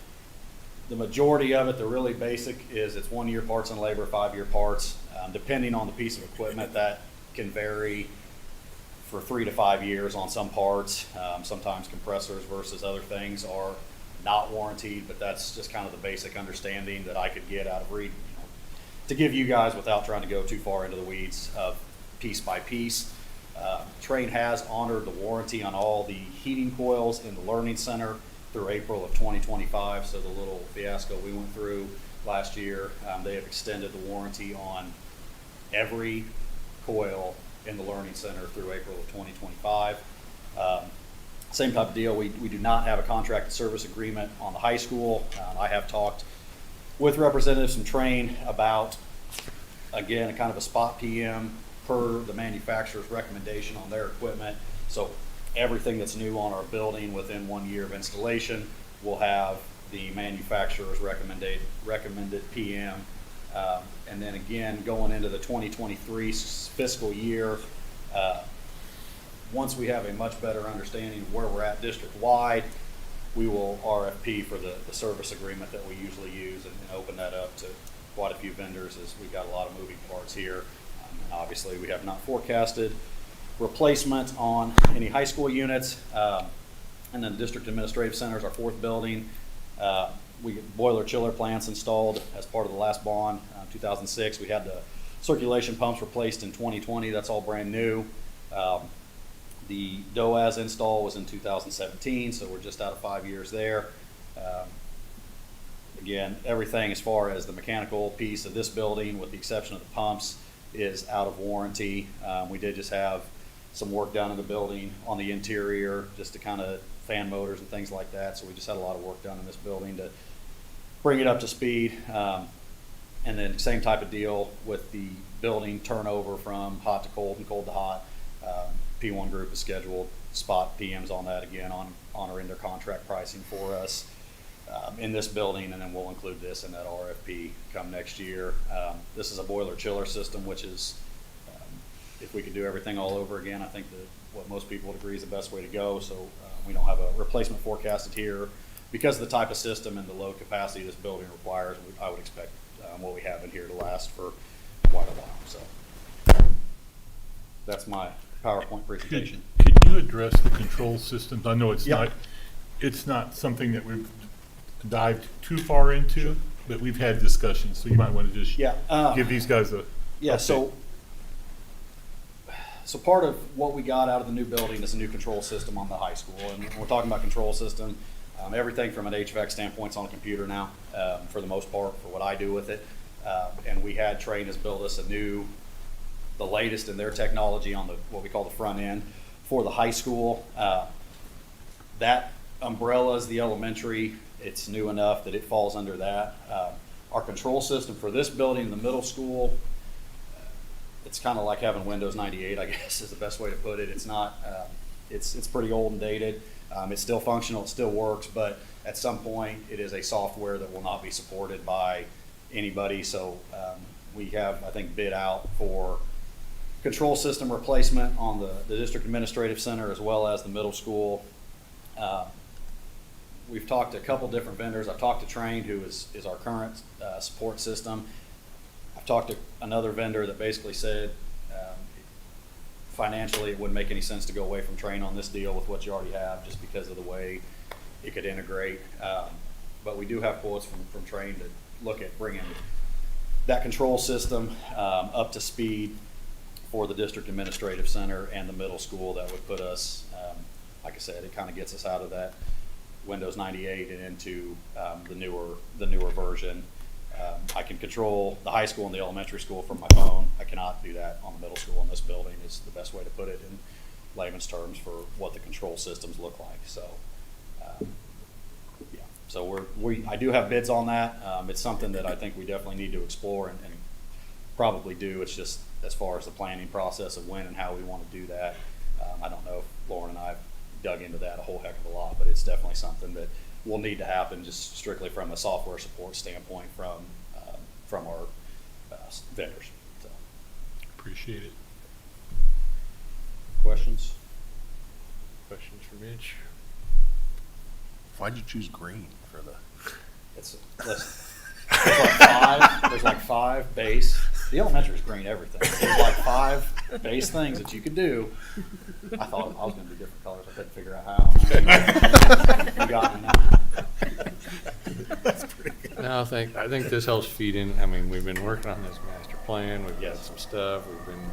The majority of it, the really basic, is it's 1-year parts and labor, 5-year parts. Depending on the piece of equipment, that can vary for 3 to 5 years on some parts. Sometimes compressors versus other things are not warranted, but that's just kind of the basic understanding that I could get out of reading, to give you guys without trying to go too far into the weeds of piece by piece. Train has honored the warranty on all the heating coils in the Learning Center through April of 2025. So the little fiasco we went through last year, they have extended the warranty on every coil in the Learning Center through April of 2025. Same type of deal. We do not have a contracted service agreement on the high school. I have talked with representatives from Train about, again, a kind of a spot PM per the manufacturer's recommendation on their equipment. So everything that's new on our building within 1 year of installation will have the manufacturer's recommended PM. And then again, going into the 2023 fiscal year, once we have a much better understanding of where we're at district-wide, we will RFP for the service agreement that we usually use and open that up to quite a few vendors, as we've got a lot of moving parts here. And obviously, we have not forecasted replacement on any high school units. And then the District Administrative Center is our fourth building. We get boiler chiller plants installed as part of the last bond, 2006. We had the circulation pumps replaced in 2020. That's all brand new. The DOAS install was in 2017, so we're just out of 5 years there. Again, everything as far as the mechanical piece of this building, with the exception of the pumps, is out of warranty. We did just have some work done in the building on the interior, just to kind of fan motors and things like that. So we just had a lot of work done in this building to bring it up to speed. And then same type of deal with the building turnover from hot to cold and cold to hot. P1 Group is scheduled spot PMs on that again, honoring their contract pricing for us in this building, and then we'll include this in that RFP come next year. This is a boiler chiller system, which is, if we could do everything all over again, I think that what most people would agree is the best way to go. So we don't have a replacement forecasted here because of the type of system and the load capacity this building requires. I would expect what we have in here to last for quite a while. So that's my PowerPoint presentation. Could you address the control systems? I know it's not something that we've dived too far into, but we've had discussions, so you might want to just give these guys a update. So part of what we got out of the new building is a new control system on the high school. And when we're talking about control system, everything from an HVAC standpoint is on a computer now, for the most part, for what I do with it. And we had Train has built us the latest in their technology on what we call the front end for the high school. That umbrella is the elementary. It's new enough that it falls under that. Our control system for this building in the middle school, it's kind of like having Windows 98, I guess is the best way to put it. It's not, it's pretty old and dated. It's still functional, it still works, but at some point it is a software that will not be supported by anybody. So we have, I think, bid out for control system replacement on the District Administrative Center as well as the middle school. We've talked to a couple different vendors. I've talked to Train, who is our current support system. I've talked to another vendor that basically said financially it wouldn't make any sense to go away from Train on this deal with what you already have, just because of the way it could integrate. But we do have quotes from Train to look at bringing that control system up to speed for the District Administrative Center and the middle school. That would put us, like I said, it kind of gets us out of that Windows 98 and into the newer version. I can control the high school and the elementary school from my phone. I cannot do that on the middle school in this building, is the best way to put it in layman's terms for what the control systems look like. So, yeah. So I do have bids on that. It's something that I think we definitely need to explore and probably do. It's just as far as the planning process of when and how we want to do that. I don't know if Lauren and I have dug into that a whole heck of a lot, but it's definitely something that will need to happen just strictly from a software support standpoint from our vendors. So. Appreciate it. Questions? Questions for Mitch? Why'd you choose green for the? There's like five base. The elementary is green everything. There's like 5 base things that you could do. I thought I was going to do different colors. I couldn't figure out how. You got me now. That's pretty good. No, I think this helps feed in. I mean, we've been working on this master plan. We've got some stuff. We've been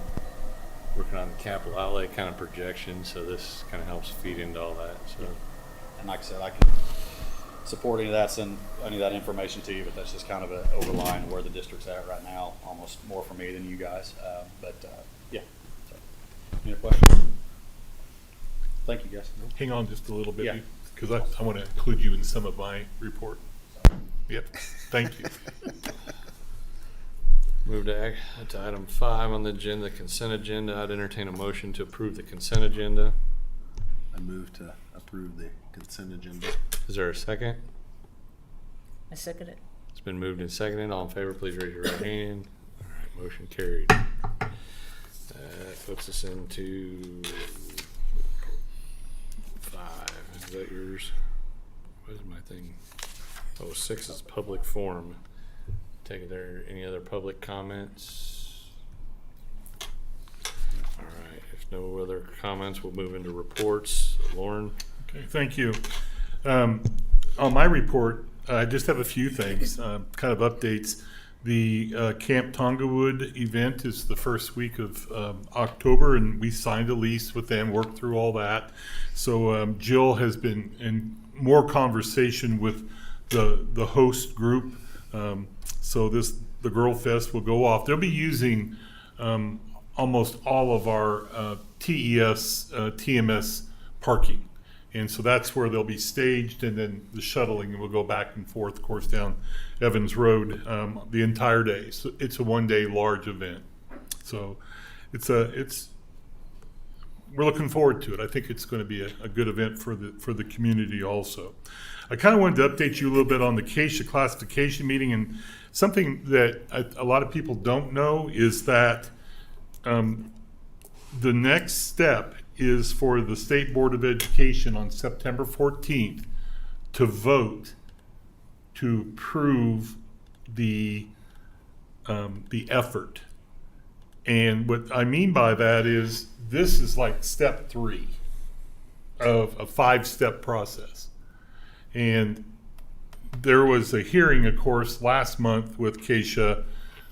working on the capital outlay kind of projection. So this kind of helps feed into all that. So, and like I said, I can support any of that information to you, but that's just kind of an overline where the district's at right now, almost more for me than you guys. Yeah. So, any questions? Thank you, guys. Hang on just a little bit, Yeah. because I want to include you in some of my report. Yep, thank you. Move to item 5 on the agenda, consent agenda. I'd entertain a motion to approve the consent agenda. I move to approve the consent agenda. Is there a second? I second it. It's been moved and seconded. All in favor, please raise your right hand. All right, motion carried. Puts us into 5. Is that yours? What is my thing? Oh, 6 is public forum. Take it there. Any other public comments? All right. If no other comments, we'll move into reports. Lauren? Okay, thank you. On my report, I just have a few things, kind of updates. The Camp Tongawood event is the first week of October, and we signed a lease with them, worked through all that. So Jill has been in more conversation with the host group. So the Girl Fest will go off. They'll be using almost all of our TMS parking. And so that's where they'll be staged, and then the shuttling will go back and forth, of course, down Evans Road the entire day. So it's a one-day large event. So we're looking forward to it. I think it's going to be a good event for the community also. I kind of wanted to update you a little bit on the Keisha classification meeting, and something that a lot of people don't know is that the next step is for the State Board of Education on September 14th to vote to approve the effort. And what I mean by that is this is like step 3 of a 5-step process. And there was a hearing, of course, last month with Keisha.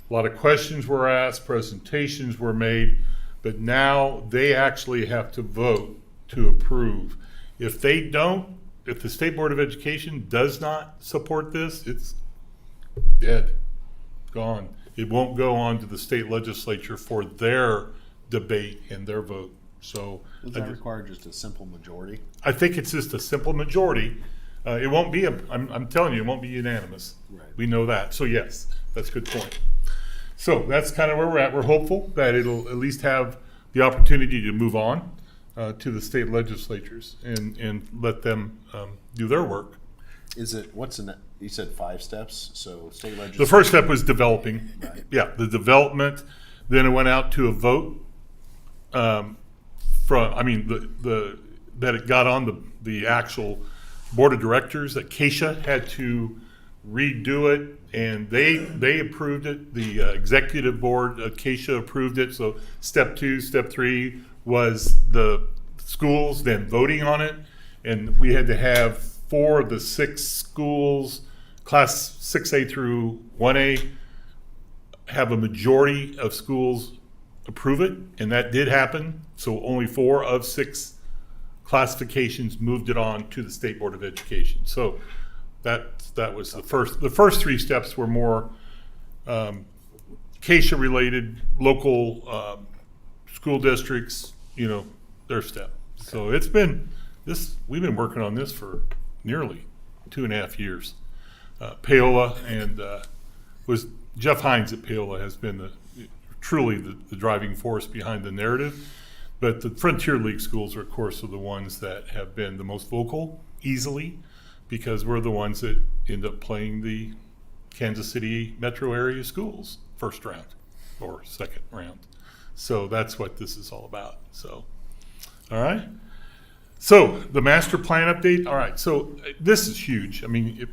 A lot of questions were asked, presentations were made, but now they actually have to vote to approve. If they don't, if the State Board of Education does not support this, it's dead, gone. It won't go on to the state legislature for their debate and their vote. So Does that require just a simple majority? I think it's just a simple majority. It won't be, I'm telling you, it won't be unanimous. Right. We know that. So yes, that's a good point. So that's kind of where we're at. We're hopeful that it'll at least have the opportunity to move on to the state legislatures and let them do their work. Is it, you said 5 steps, so state legislature? The first step was developing. Right. Yeah, the development. Then it went out to a vote that it got on the actual board of directors, that Keisha had to redo it, and they approved it. The executive board, Keisha, approved it. So step 2, step 3 was the schools then voting on it, and we had to have 4 of the 6 schools, class 6A through 1A, have a majority of schools approve it, and that did happen. So only 4 of 6 classifications moved it on to the State Board of Education. So that was the first. The first 3 steps were more Keisha related, local school districts, their step. Okay. So it's been we've been working on this for nearly 2.5 years. Paola and was Jeff Hines at Paola has been truly the driving force behind the narrative. But the Frontier League schools are, of course, the ones that have been the most vocal, easily, because we're the ones that end up playing the Kansas City metro area schools first round or second round. So that's what this is all about. So, all right. So the master plan update. All right. So this is huge. I mean,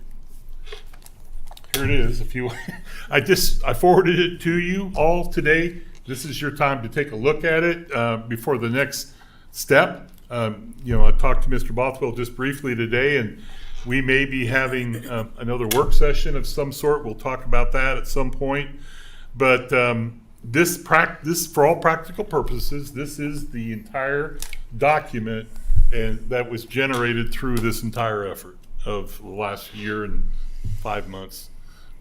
here it is. If you, I forwarded it to you all today. This is your time to take a look at it before the next step. I talked to Mr. Bothwell just briefly today, and we may be having another work session of some sort. We'll talk about that at some point. But this, for all practical purposes, this is the entire document, and that was generated through this entire effort of the last year and 5 months,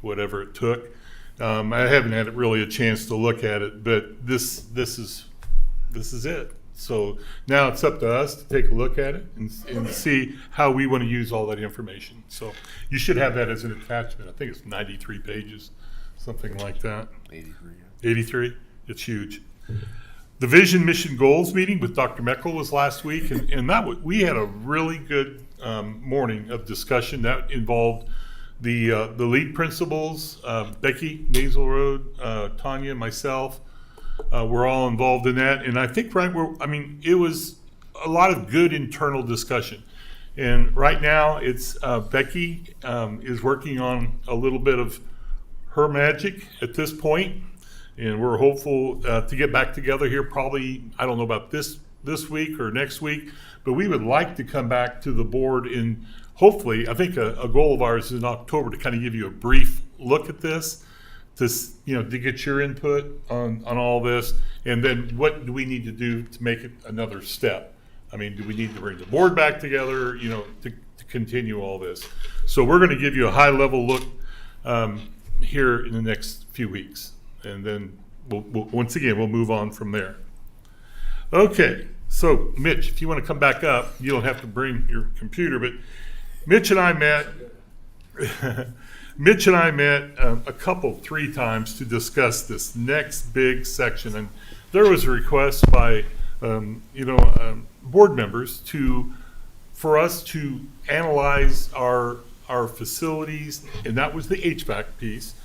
whatever it took. I haven't had really a chance to look at it, but this is this is it. So now it's up to us to take a look at it and see how we want to use all that information. So you should have that as an attachment. I think it's 93 pages, something like that. 83. 83? It's huge. The Vision Mission Goals meeting with Dr. Meckel was last week, and we had a really good morning of discussion that involved the lead principals, Becky Naselroad, Tanya, myself. We're all involved in that, and I think it was a lot of good internal discussion. And right now, it's Becky is working on a little bit of her magic at this point, and we're hopeful to get back together here. Probably, I don't know about this week or next week, but we would like to come back to the board in hopefully. I think a goal of ours is in October to kind of give you a brief look at this. To get your input on all this, and then what do we need to do to make it another step? I mean, do we need to bring the board back together, to continue all this? So we're going to give you a high-level look here in the next few weeks, and then we'll once again, we'll move on from there. Okay, so Mitch, if you want to come back up, you don't have to bring your computer, but Mitch and I met a couple, 3 times to discuss this next big section, and there was a request by, board members for us to analyze our facilities, and that was the HVAC piece,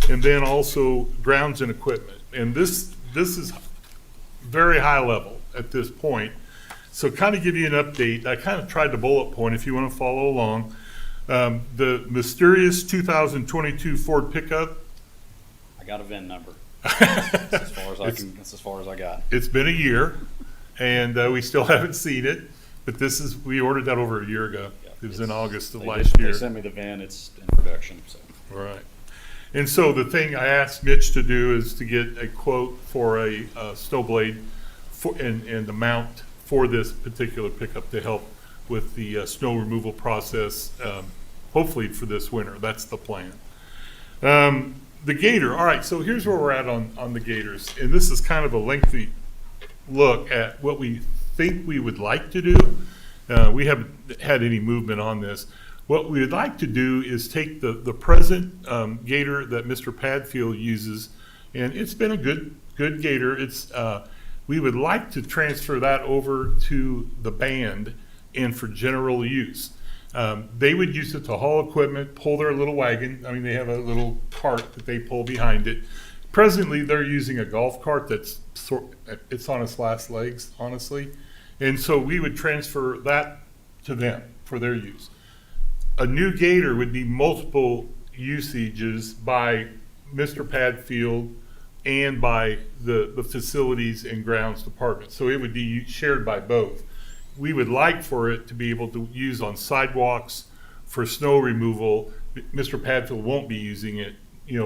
and then also grounds and equipment. And this is very high level at this point. So kind of give you an update. I kind of tried to bullet point if you want to follow along. The mysterious 2022 Ford pickup. I got a VIN number. That's as far as I got. It's been a year, and we still haven't seen it. But we ordered that over a year ago. Yeah, it was in August of last year. They sent me the VIN. It's in production. So. Right. And so the thing I asked Mitch to do is to get a quote for a snow blade and the mount for this particular pickup to help with the snow removal process, hopefully for this winter. That's the plan. The Gator. All right, so here's where we're at on the Gators. And this is kind of a lengthy look at what we think we would like to do. We haven't had any movement on this. What we would like to do is take the present Gator that Mr. Padfield uses, and it's been a good Gator. We would like to transfer that over to the band and for general use. They would use it to haul equipment, pull their little wagon. I mean, they have a little cart that they pull behind it. Presently, they're using a golf cart it's on its last legs, honestly. And so we would transfer that to them for their use. A new Gator would be multiple usages by Mr. Padfield and by the facilities and grounds department. So it would be shared by both. We would like for it to be able to use on sidewalks for snow removal. Mr. Padfield won't be using it,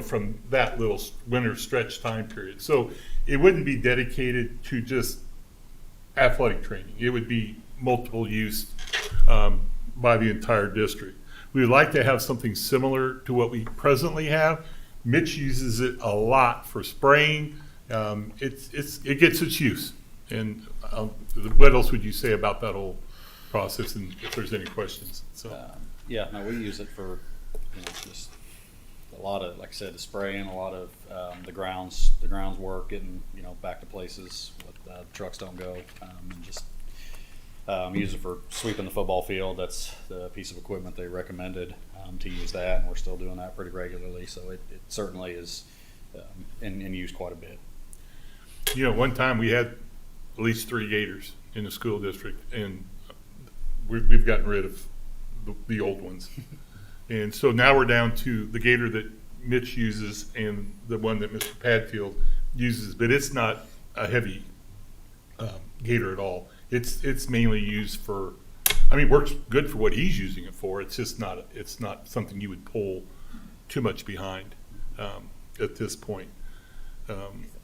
from that little winter stretch time period. So it wouldn't be dedicated to just athletic training. It would be multiple use by the entire district. We would like to have something similar to what we presently have. Mitch uses it a lot for spraying. It gets its use. And what else would you say about that whole process, and if there's any questions? So We use it for just a lot of, like I said, the spraying, a lot of the grounds work, getting back to places where trucks don't go, and just use it for sweeping the football field. That's the piece of equipment they recommended to use that, and we're still doing that pretty regularly. So it certainly is in use quite a bit. One time we had at least 3 Gators in the school district, and we've gotten rid of the old ones. And so now we're down to the Gator that Mitch uses and the one that Mr. Padfield uses, but it's not a heavy Gator at all. It's mainly used for, works good for what he's using it for. It's just not something you would pull too much behind at this point. I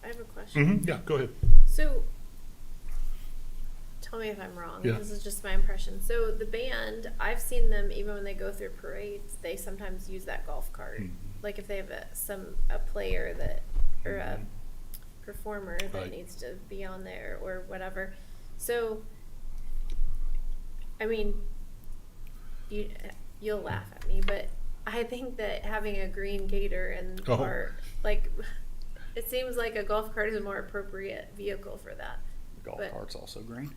have a question. Yeah, go ahead. So, tell me if I'm wrong. Yeah. This is just my impression. So the band, I've seen them even when they go through parades. They sometimes use that golf cart. Like if they have a player that, or performer that Right. needs to be on there or whatever. So, I mean, you'll laugh at me, but I think that having a green gator and Oh. or like, it seems like a golf cart is a more appropriate vehicle for that. The golf But- cart's also green.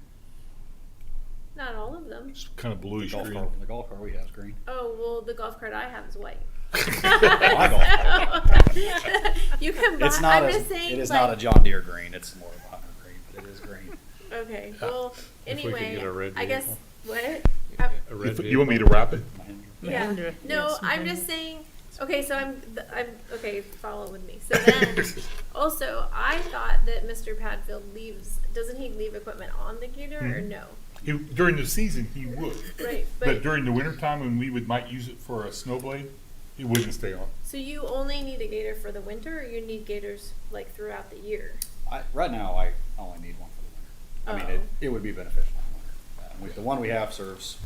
Not all of them. It's kind of The bluish golf green. cart, the golf cart we have is green. Oh, well, the golf cart I have is white. My golf cart. You can buy, It's not I'm a, just saying, it is like, not a John Deere green. It's more of a Hunter green, but it is green. okay, well, If we could anyway, get a red I guess, vehicle. what? A red You want me to vehicle. wrap it? Yeah, Mahindra, no, yes, I'm Mahindra. just saying, okay, so okay, follow with me. So then, also, I thought that Mr. Padfield doesn't he leave equipment on the Gator or no? During the season, he would. Right, But but, during the winter time, when we might use it for a snow blade, it wouldn't stay on. so you only need a Gator for the winter or you need Gators like throughout the year? Right now, I only need one for the winter. I mean, it would be beneficial in the winter. The one we have serves,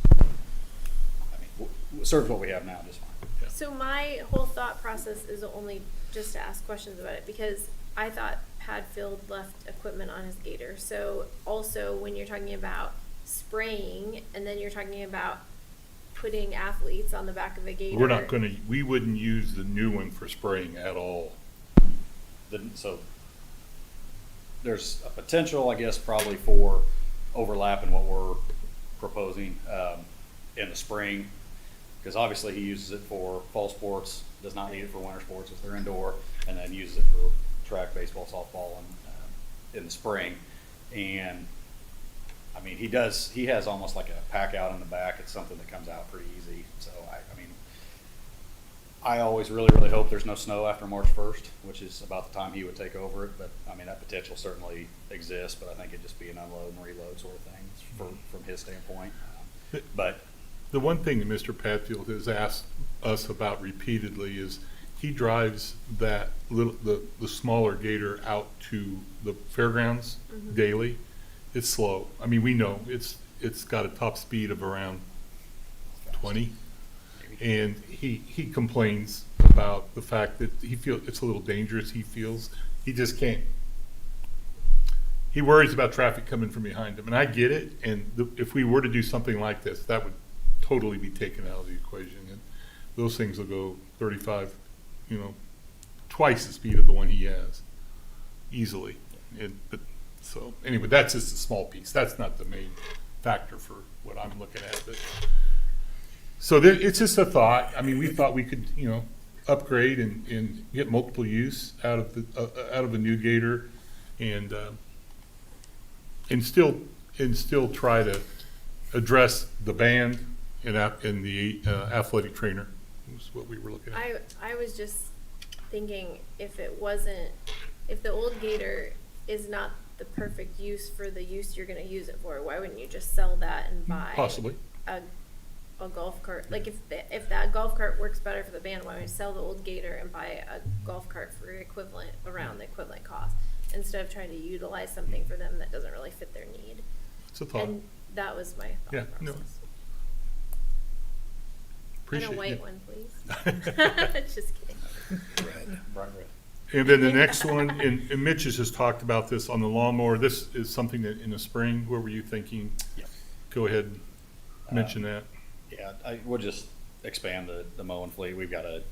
serves what we have now just fine. So my whole thought process is only just to ask questions about it because I thought Padfield left equipment on his Gator. So also when you're talking about spraying and then you're talking about putting athletes on the back of a Gator. We wouldn't use the new one for spraying at all. So there's a potential, I guess, probably for overlap in what we're proposing in the spring. Because obviously he uses it for fall sports, does not need it for winter sports if they're indoor, and then uses it for track, baseball, softball, and in the spring. And I mean, he has almost like a pack out in the back. It's something that comes out pretty easy. So I mean, I always really, really hope there's no snow after March 1st, which is about the time he would take over it. But I mean, that potential certainly exists, but I think it'd just be an unload and reload sort of thing from his standpoint. But The one thing that Mr. Padfield has asked us about repeatedly is he drives that the smaller Gator out to the fairgrounds daily. It's slow. I mean, we know it's got a top speed of around 20. And he complains about the fact that he feels it's a little dangerous. He just can't. He worries about traffic coming from behind him, and I get it. And if we were to do something like this, that would totally be taken out of the equation. And those things will go 35, twice the speed of the one he has, easily. So anyway, that's just a small piece. That's not the main factor for what I'm looking at. But so it's just a thought. I mean, we thought we could, upgrade and get multiple use out of the new Gator, and still try to address the band and the athletic trainer. Was what we were looking at. I was just thinking if the old Gator is not the perfect use for the use you're going to use it for, why wouldn't you just sell that and buy Possibly. a golf cart? Like if that golf cart works better for the band, why don't you sell the old Gator and buy a golf cart for around the equivalent cost instead of trying to utilize something for them that doesn't really fit their need? It's a thought. And that was my thought Yeah, process. no. And Appreciate a white it. one, please. Just kidding. bright red. And then the next one, and Mitch has just talked about this on the lawnmower. This is something that in the spring, what were you thinking? Yeah. Go ahead and mention that. Yeah, we'll just expand the mowing fleet. We've got a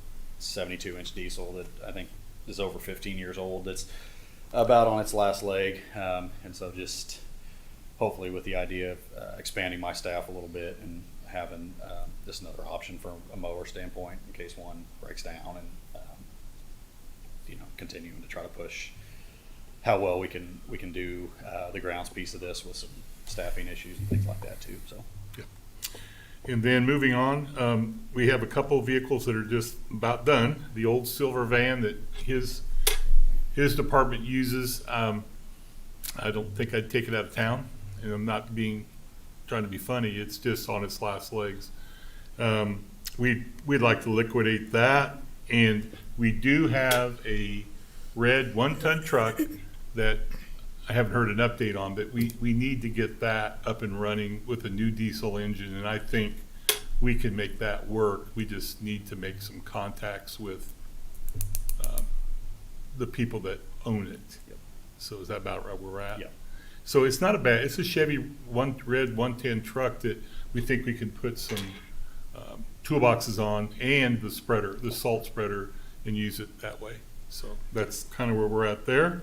72-inch diesel that I think is over 15 years old. That's about on its last leg. And so just hopefully with the idea of expanding my staff a little bit and having just another option from a mower standpoint in case one breaks down, and continuing to try to push how well we can do the grounds piece of this with some staffing issues and things like that too. So. And then moving on, we have a couple of vehicles that are just about done. The old silver van that his department uses. I don't think I'd take it out of town, and I'm not trying to be funny. It's just on its last legs. We'd like to liquidate that, and we do have a red 1-ton truck that I haven't heard an update on, but we need to get that up and running with a new diesel engine, and I think we can make that work. We just need to make some contacts with the people that own it. So is that about right where we're at? Yeah. So it's not a bad, it's a Chevy red 110 truck that we think we can put some toolboxes on and the spreader, the salt spreader, and use it that way. So that's kind of where we're at there.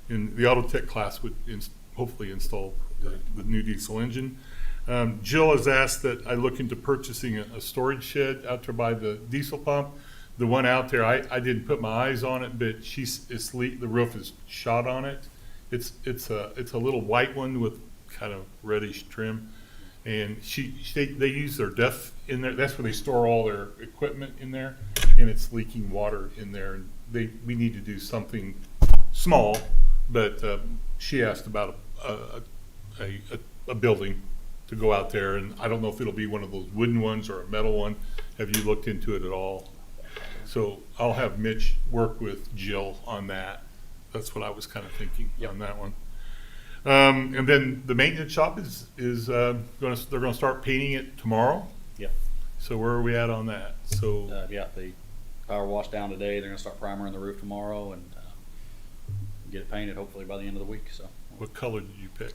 And the Auto Tech class would hopefully install the new diesel engine. Jill has asked that I look into purchasing a storage shed out there by the diesel pump. The one out there, I didn't put my eyes on it, but the roof is shot on it. It's a little white one with kind of reddish trim. And they use their DEF in there. That's where they store all their equipment in there, and it's leaking water in there. And we need to do something small, but she asked about a building to go out there, and I don't know if it'll be one of those wooden ones or a metal one. Have you looked into it at all? So I'll have Mitch work with Jill on that. That's what I was kind of thinking on that one. And then the maintenance shop they're gonna start painting it tomorrow. Yeah. So where are we at on that? So Yeah, they power wash down today. They're gonna start primering the roof tomorrow and get it painted hopefully by the end of the week, so. what color did you pick?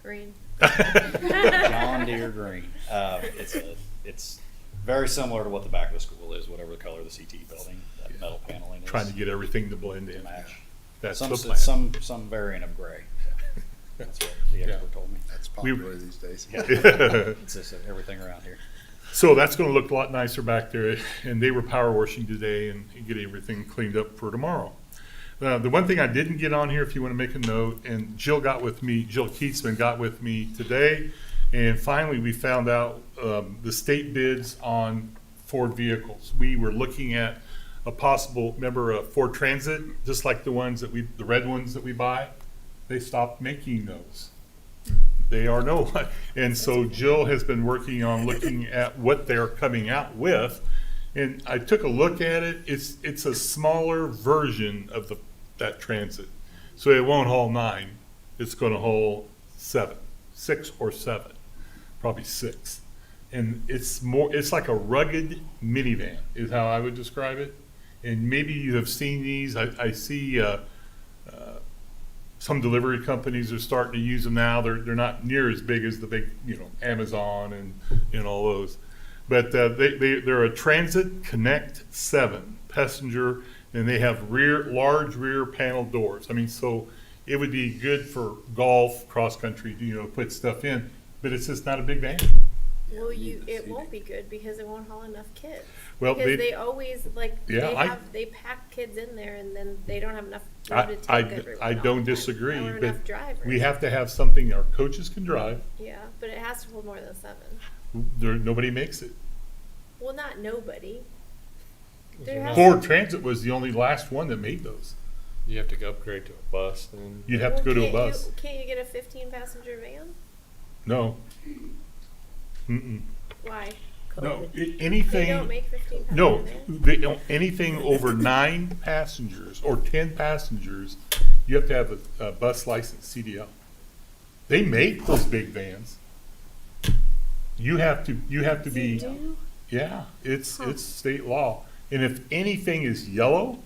Green. John Deere green. It's very similar to what the back of the school is, whatever the color of the CT building, that metal paneling is. Trying to get everything to blend in. match. That's Some, the plan. some variant of gray. That's what the expert told me. That's popular these days. It's just everything around here. So that's gonna look a lot nicer back there, and they were power washing today and getting everything cleaned up for tomorrow. The one thing I didn't get on here, if you wanna make a note, and Jill Keatsman got with me today, and finally we found out, the state bids on Ford vehicles. We were looking at a possible, remember a Ford Transit, just like the ones that the red ones that we buy? They stopped making those. They are no one. And so Jill has been working on looking at what they're coming out with. And I took a look at it. It's a smaller version of that Transit. So it won't haul 9. It's going to haul 6 or 7, probably 6. And it's like a rugged minivan is how I would describe it. And maybe you have seen these. I see some delivery companies are starting to use them now. They're not near as big as the big, Amazon and all those. But they're a Transit Connect 7 passenger, and they have large rear panel doors. I mean, so it would be good for golf, cross country, put stuff in, but it's just not a big van. Well, it won't be good because it won't haul enough kids. Well, because they always they pack kids in there and then they don't have enough room to take everyone. I don't disagree, There aren't but enough drivers. we have to have something our coaches can drive. Yeah, but it has to hold more than 7. Nobody makes it. Well, not nobody. There has Ford Transit was the only last one that made those. You have to go upgrade to a bus then. You'd have to go to a can't bus. Can't you get a 15-passenger van? No. Mm-mm. Why? No, They anything. don't make 15-passenger No, vans? anything over 9 passengers or 10 passengers, you have to have a bus license, CDL. They make those big vans. You have to be. They do? Yeah, it's state law. And if anything is yellow,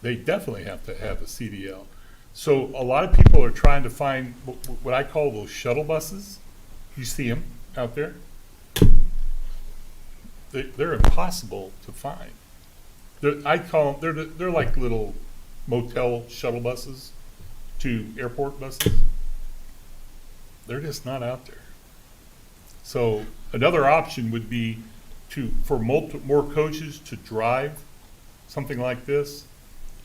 they definitely have to have a CDL. So a lot of people are trying to find what I call those shuttle buses. You see them out there. They're impossible to find. I call them, they're like little motel shuttle buses to airport buses. They're just not out there. So another option would be for more coaches to drive something like this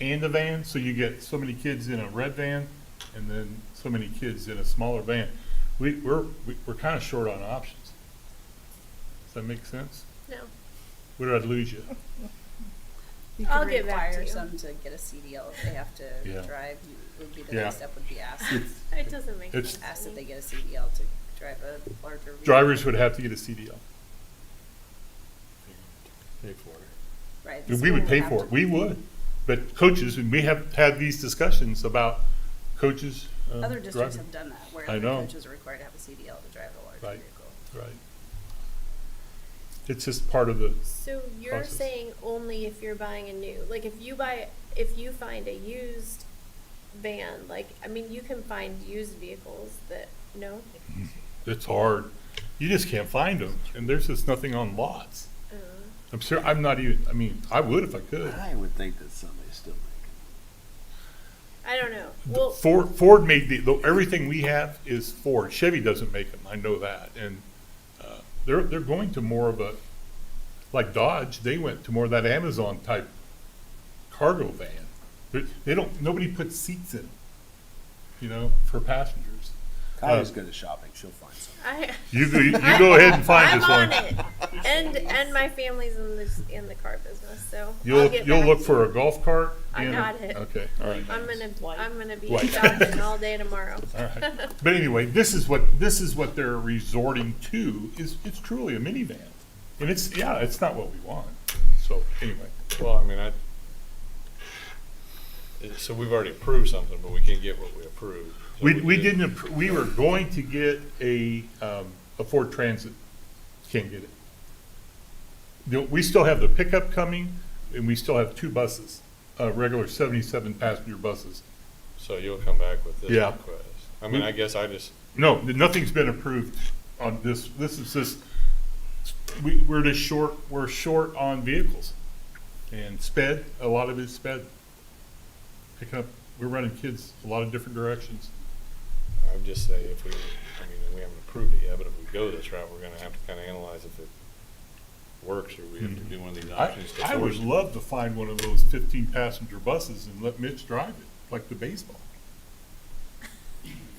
and a van, so you get so many kids in a red van and then so many kids in a smaller van. We're kind of short on options. Does that make sense? No. Where did I lose you? You I'll could get back to require you. some to get a CDL if they have to Yeah. drive. It would be the Yeah. next step would be ask It doesn't make It's- sense. ask to that me. they get a CDL to drive a larger vehicle. Drivers would have to get a CDL. Pay for it. Right. the We would school pay have for to- it. We would. But coaches, and we have had these discussions about coaches. Other districts driving. have done that, where I the know. coaches are required to have a CDL to drive a large Right. vehicle. Right. It's just part of the. So you're process. saying only if you're buying a new, like if you find a used van? Like, I mean, you can find used vehicles that, no? It's hard. You just can't find them, and there's just nothing on lots. I'm sure, I'm not even, I mean, I would if I could. I would think that somebody's still I don't know. Well, Ford made everything we have is Ford. Chevy doesn't make them, I know that, and they're going to more of a, like Dodge, they went to more of that Amazon type cargo van. They don't, nobody puts seats in them, you know, for passengers. Kylie's good at shopping. She'll find something. You go ahead and find I'm this one. on it. And my family's in the car business, so You'll get you'll back look to for you. a golf cart. I and got it. Okay, all right. I'm gonna be White. shopping all day tomorrow. All right. But anyway, this is what they're resorting to. It's truly a minivan, and it's not what we want. So anyway, Well, I mean, so we've already approved something, but we can't get what we approved. So we didn't. We were going to get a Ford Transit. Can't get it. We still have the pickup coming, and we still have 2 buses, regular 77 passenger buses. So you'll come back with this Yeah. request. I mean, I guess I just, No, nothing's been approved on this. This is just, we're just short, we're short on vehicles. And sped, a lot of it's sped. Picking up, we're running kids a lot of different directions. I would just say if we, I mean, we haven't approved it yet, but if we go this route, we're gonna have to kind of analyze if it works, or we have to do one of these options to I would force it. love to find one of those 15 passenger buses and let Mitch drive it, like the baseball.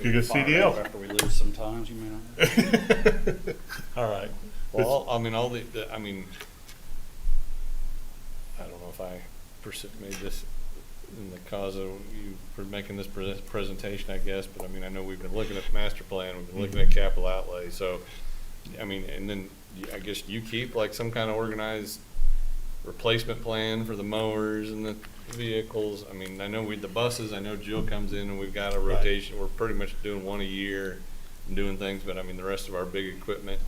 You can CDL. After we lose sometimes, you may not. All right. Well, I mean, I mean, I don't know if I made this in the cause of you for making this presentation, I guess, but I mean, I know we've been looking at the master plan, we've been looking at capital outlay, so, I mean, and then I guess you keep like some kind of organized replacement plan for the mowers and the vehicles. I mean, I know the buses, I know Jill comes in and we've got a rotation, we're pretty much doing one a year and doing things, but I mean, the rest of our big equipment,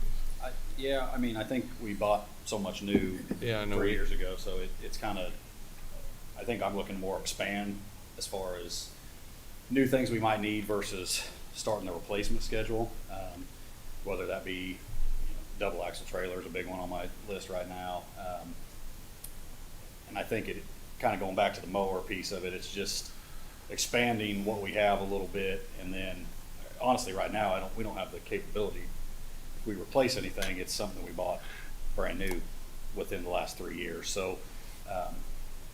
Yeah, I mean, I think we bought so much new Yeah, I know 3 we- years ago, so it's kind of, I think I'm looking more expand as far as new things we might need versus starting the replacement schedule. Whether that be, you know, double axle trailer is a big one on my list right now. And I think it, kind of going back to the mower piece of it, it's just expanding what we have a little bit, and then honestly, right now, we don't have the capability. If we replace anything, it's something we bought brand new within the last 3 years. So,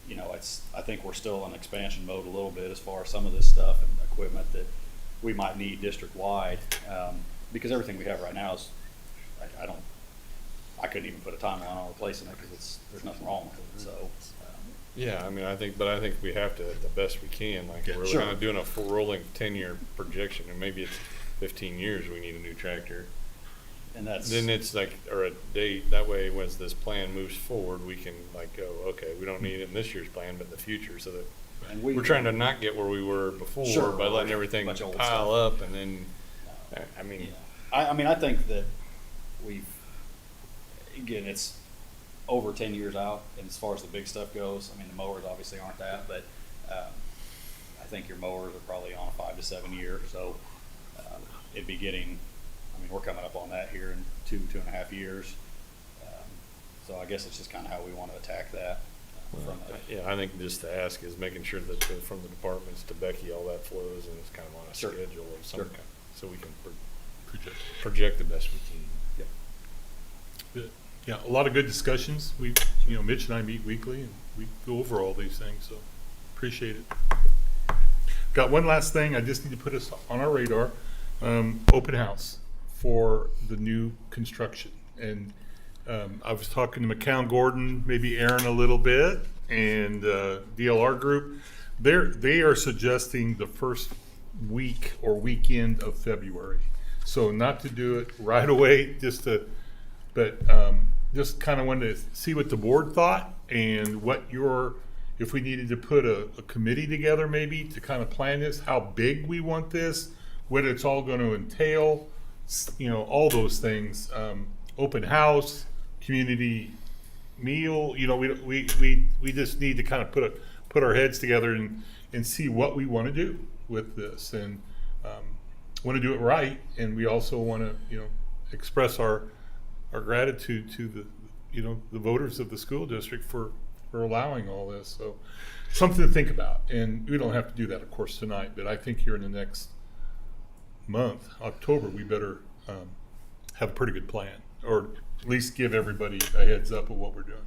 you know, I think we're still in expansion mode a little bit as far as some of this stuff and equipment that we might need district-wide, because everything we have right now is, I couldn't even put a timeline on replacing it because there's nothing wrong with it, so. yeah, I mean, I think we have to, the best we can, like, we're Sure. kind of doing a full rolling 10-year projection, and maybe it's 15 years we need a new tractor. And that's. Then it's like, or a date, that way as this plan moves forward, we can like go, okay, we don't need it in this year's plan, but in the future, so that And we're trying to not get where we were before Sure, by letting right. everything Bunch of old pile stuff. up, and then, I mean, Yeah. I mean, I think that again, it's over 10 years out, and as far as the big stuff goes, I mean, the mowers obviously aren't that, but I think your mowers are probably on a 5 to 7 year, so it'd be getting, I mean, we're coming up on that here in 2.5 years. So I guess it's just kind of how we want to attack that. yeah, I think just to ask is making sure that from the departments to Becky, all that flows, and it's kind of on a Sure. schedule of some Sure. kind, so we can project the best we can. Good. Yeah, a lot of good discussions. Mitch and I meet weekly and we go over all these things, so appreciate it. Got one last thing, I just need to put us on our radar, open house for the new construction. And I was talking to McCown Gordon, maybe Aaron a little bit, and DLR Group. They are suggesting the first week or weekend of February. So not to do it right away, but just kind of wanted to see what the board thought and if we needed to put a committee together maybe to kind of plan this, how big we want this, what it's all going to entail, all those things. Open house, community meal, we just need to kind of put our heads together and and see what we want to do with this, and want to do it right. And we also want to, express our gratitude to the voters of the school district for allowing all this. So something to think about. And we don't have to do that, of course, tonight, but I think here in the next month, October, we better have a pretty good plan, or at least give everybody a heads up of what we're doing.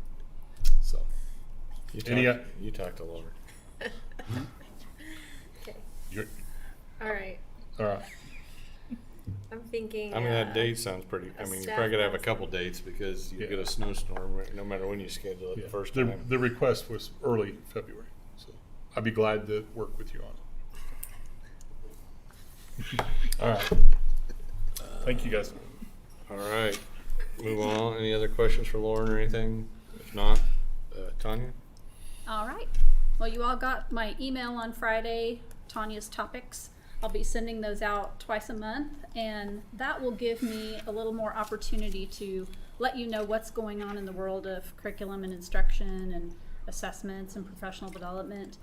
So, You talked to Laura. Okay, you're, all right. all right. I'm thinking. I mean, that date sounds pretty, I a mean, you're staff probably gonna have a council. couple dates because you Yeah. get a snowstorm, no matter when you schedule it Yeah. the first The, time. the request was early February, so I'd be glad to work with you on it. All right. Thank you, guys. All right, move on. Any other questions for Lauren or anything? If not, Tanya? All right. Well, you all got my email on Friday, Tanya's topics. I'll be sending those out twice a month, and that will give me a little more opportunity to let you know what's going on in the world of curriculum and instruction and assessments and professional development,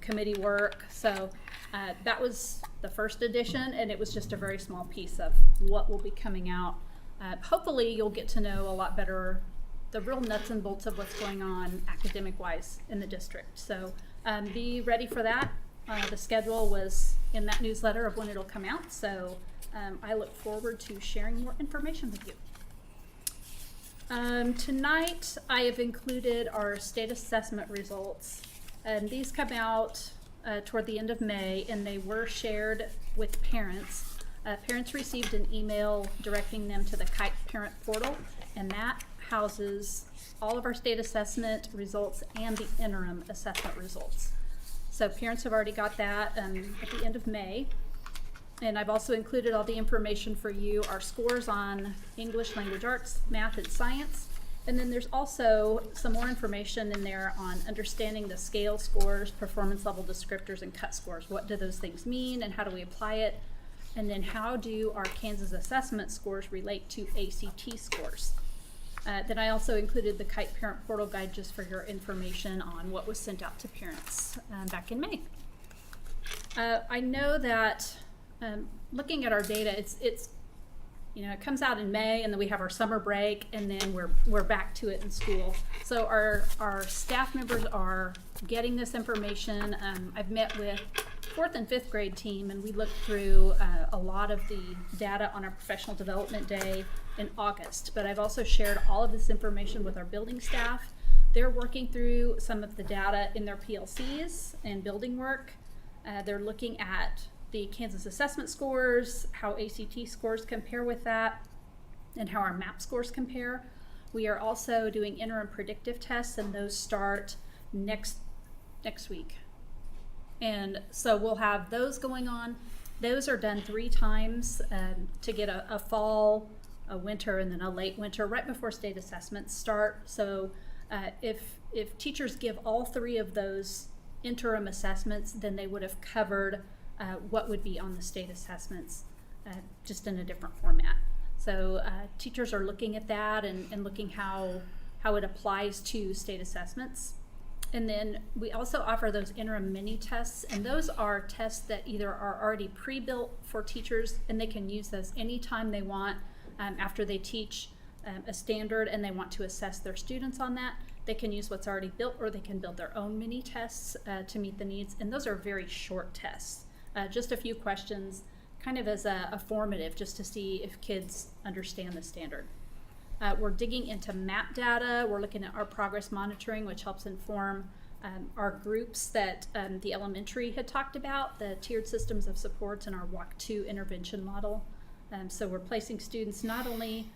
committee work. So that was the first edition, and it was just a very small piece of what will be coming out. Hopefully you'll get to know a lot better the real nuts and bolts of what's going on academic-wise in the district. So be ready for that. The schedule was in that newsletter of when it'll come out, so I look forward to sharing more information with you. Tonight, I have included our state assessment results, and these come out toward the end of May, and they were shared with parents. Parents received an email directing them to the Kite Parent Portal, and that houses all of our state assessment results and the interim assessment results. So parents have already got that at the end of May. And I've also included all the information for you, our scores on English, language arts, math, and science. And then there's also some more information in there on understanding the scale scores, performance level descriptors, and cut scores. What do those things mean and how do we apply it? And then how do our Kansas assessment scores relate to ACT scores? Then I also included the Kite Parent Portal Guide just for your information on what was sent out to parents back in May. I know that looking at our data, it's it comes out in May, and then we have our summer break, and then we're back to it in school. So our staff members are getting this information. I've met with 4th and 5th grade team, and we looked through a lot of the data on our professional development day in August. But I've also shared all of this information with our building staff. They're working through some of the data in their PLCs and building work. They're looking at the Kansas assessment scores, how ACT scores compare with that, and how our MAP scores compare. We are also doing interim predictive tests, and those start next week. And so we'll have those going on. Those are done 3 times to get a fall, a winter, and then a late winter right before state assessments start. So if teachers give all 3 of those interim assessments, then they would have covered what would be on the state assessments, just in a different format. So teachers are looking at that and looking how it applies to state assessments. And then we also offer those interim mini tests, and those are tests that either are already pre-built for teachers, and they can use those anytime they want after they teach a standard and they want to assess their students on that. They can use what's already built, or they can build their own mini tests to meet the needs. And those are very short tests, just a few questions, kind of as a formative, just to see if kids understand the standard. We're digging into MAP data. We're looking at our progress monitoring, which helps inform our groups that the elementary had talked about, the tiered systems of supports, and our Walk 2 intervention model. So we're placing students not only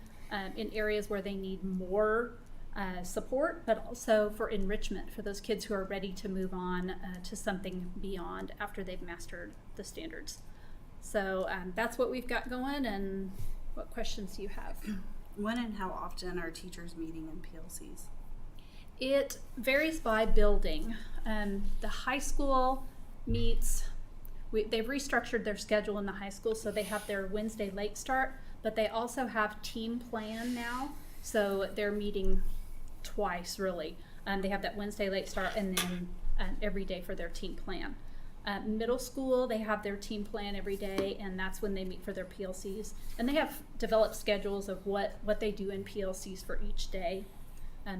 in areas where they need more support, but also for enrichment for those kids who are ready to move on to something beyond after they've mastered the standards. So that's what we've got going, and what questions do you have? When and how often are teachers meeting in PLCs? It varies by building. The high school meets, they've restructured their schedule in the high school, so they have their Wednesday late start, but they also have team plan now, so they're meeting twice really. They have that Wednesday late start and then every day for their team plan. Middle school, they have their team plan every day, and that's when they meet for their PLCs. And they have developed schedules of what they do in PLCs for each day.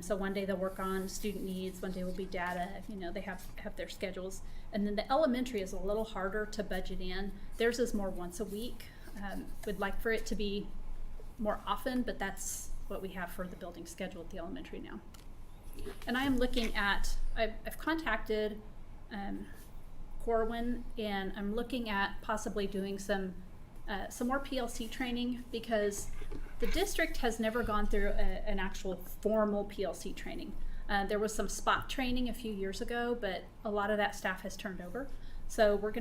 So one day they'll work on student needs, one day will be data, they have their schedules. And then the elementary is a little harder to budget in. Theirs is more once a week. Would like for it to be more often, but that's what we have for the building schedule at the elementary now. And I am looking at, I've contacted Corwin, and I'm looking at possibly doing some more PLC training, because the district has never gone through an actual formal PLC training. There was some spot training a few years ago, but a lot of that staff has turned over. So we're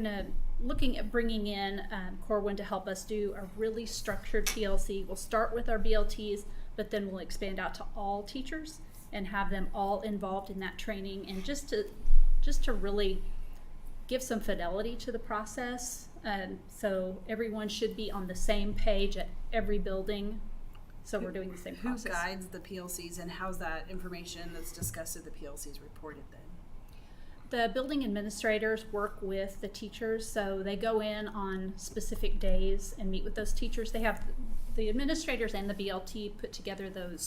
looking at bringing in Corwin to help us do a really structured PLC. We'll start with our BLTs, but then we'll expand out to all teachers and have them all involved in that training, and just to really give some fidelity to the process. So everyone should be on the same page at every building. So we're doing the same process. Who guides the PLCs, and how's that information that's discussed at the PLCs reported then? The building administrators work with the teachers, so they go in on specific days and meet with those teachers. They have the administrators and the BLT put together the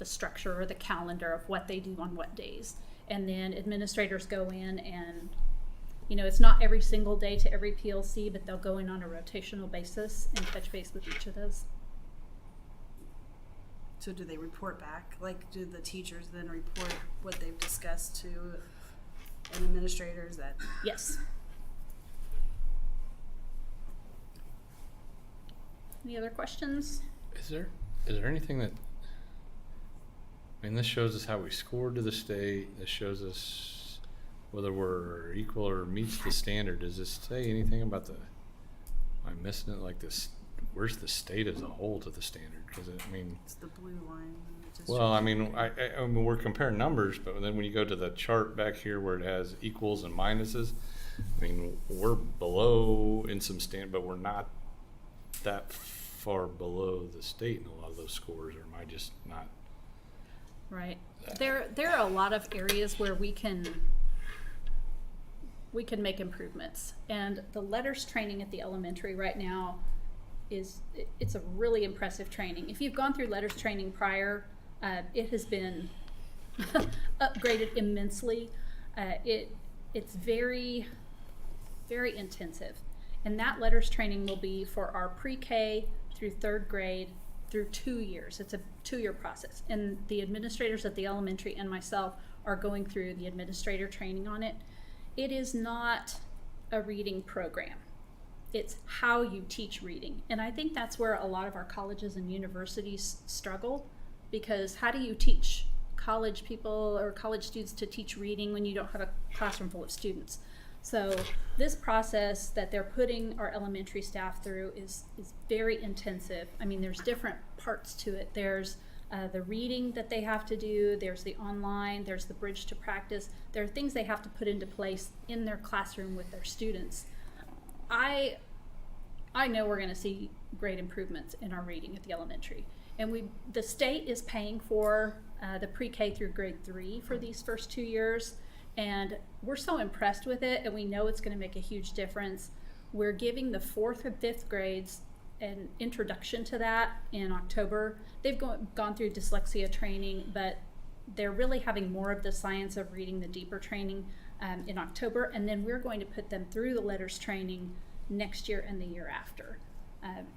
structure or the calendar of what they do on what days. And then administrators go in and, it's not every single day to every PLC, but they'll go in on a rotational basis and touch base with each of those. So do they report back? Like, do the teachers then report what they've discussed to an administrators that? Yes. Any other questions? Is there anything that, this shows us how we scored to the state. This shows us whether we're equal or meets the standard. Does this say anything about am I missing it, like this? Where's the state as a whole to the standard? Because it's the blue line. Well, I mean, we're comparing numbers, but then when you go to the chart back here where it has equals and minuses, we're below in some but we're not that far below the state in a lot of those scores. Or am I just not? Right. There are a lot of areas where we can make improvements, and the letters training at the elementary right now it's a really impressive training. If you've gone through letters training prior, it has been upgraded immensely. It's very, very intensive, and that letters training will be for our pre-K through third grade through 2 years. It's a 2-year process, and the administrators at the elementary and myself are going through the administrator training on it. It is not a reading program. It's how you teach reading. And I think that's where a lot of our colleges and universities struggle, because how do you teach college people or college students to teach reading when you don't have a classroom full of students? So this process that they're putting our elementary staff through is very intensive. There's different parts to it. There's the reading that they have to do, there's the online, there's the bridge to practice. There are things they have to put into place in their classroom with their students. I know we're going to see great improvements in our reading at the elementary, and the state is paying for the pre-K through grade 3 for these first 2 years, and we're so impressed with it, and we know it's going to make a huge difference. We're giving the 4th and 5th grades an introduction to that in October. They've gone through dyslexia training, but they're really having more of the science of reading, the deeper training in October, and then we're going to put them through the letters training next year and the year after.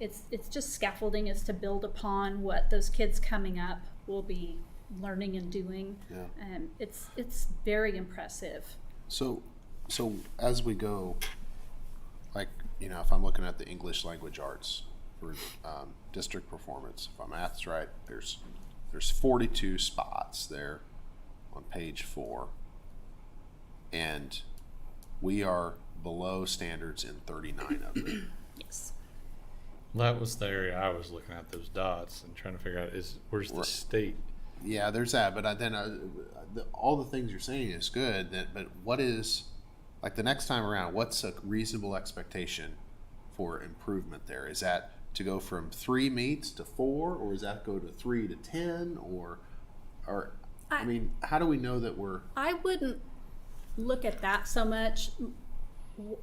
It's just scaffolding is to build upon what those kids coming up will be learning and doing. Yeah. It's very impressive. So as we go, if I'm looking at the English language arts for district performance, if my math's right, there's 42 spots there on page 4, and we are below standards in 39 of them. Yes. That was the area I was looking at, those dots, and trying to figure out where's the state. Yeah, there's that, but then all the things you're saying is good. But what is, the next time around? What's a reasonable expectation for improvement there? Is that to go from 3 meets to 4, or is that go to 3 to 10, or how do we know that we're? I wouldn't look at that so much.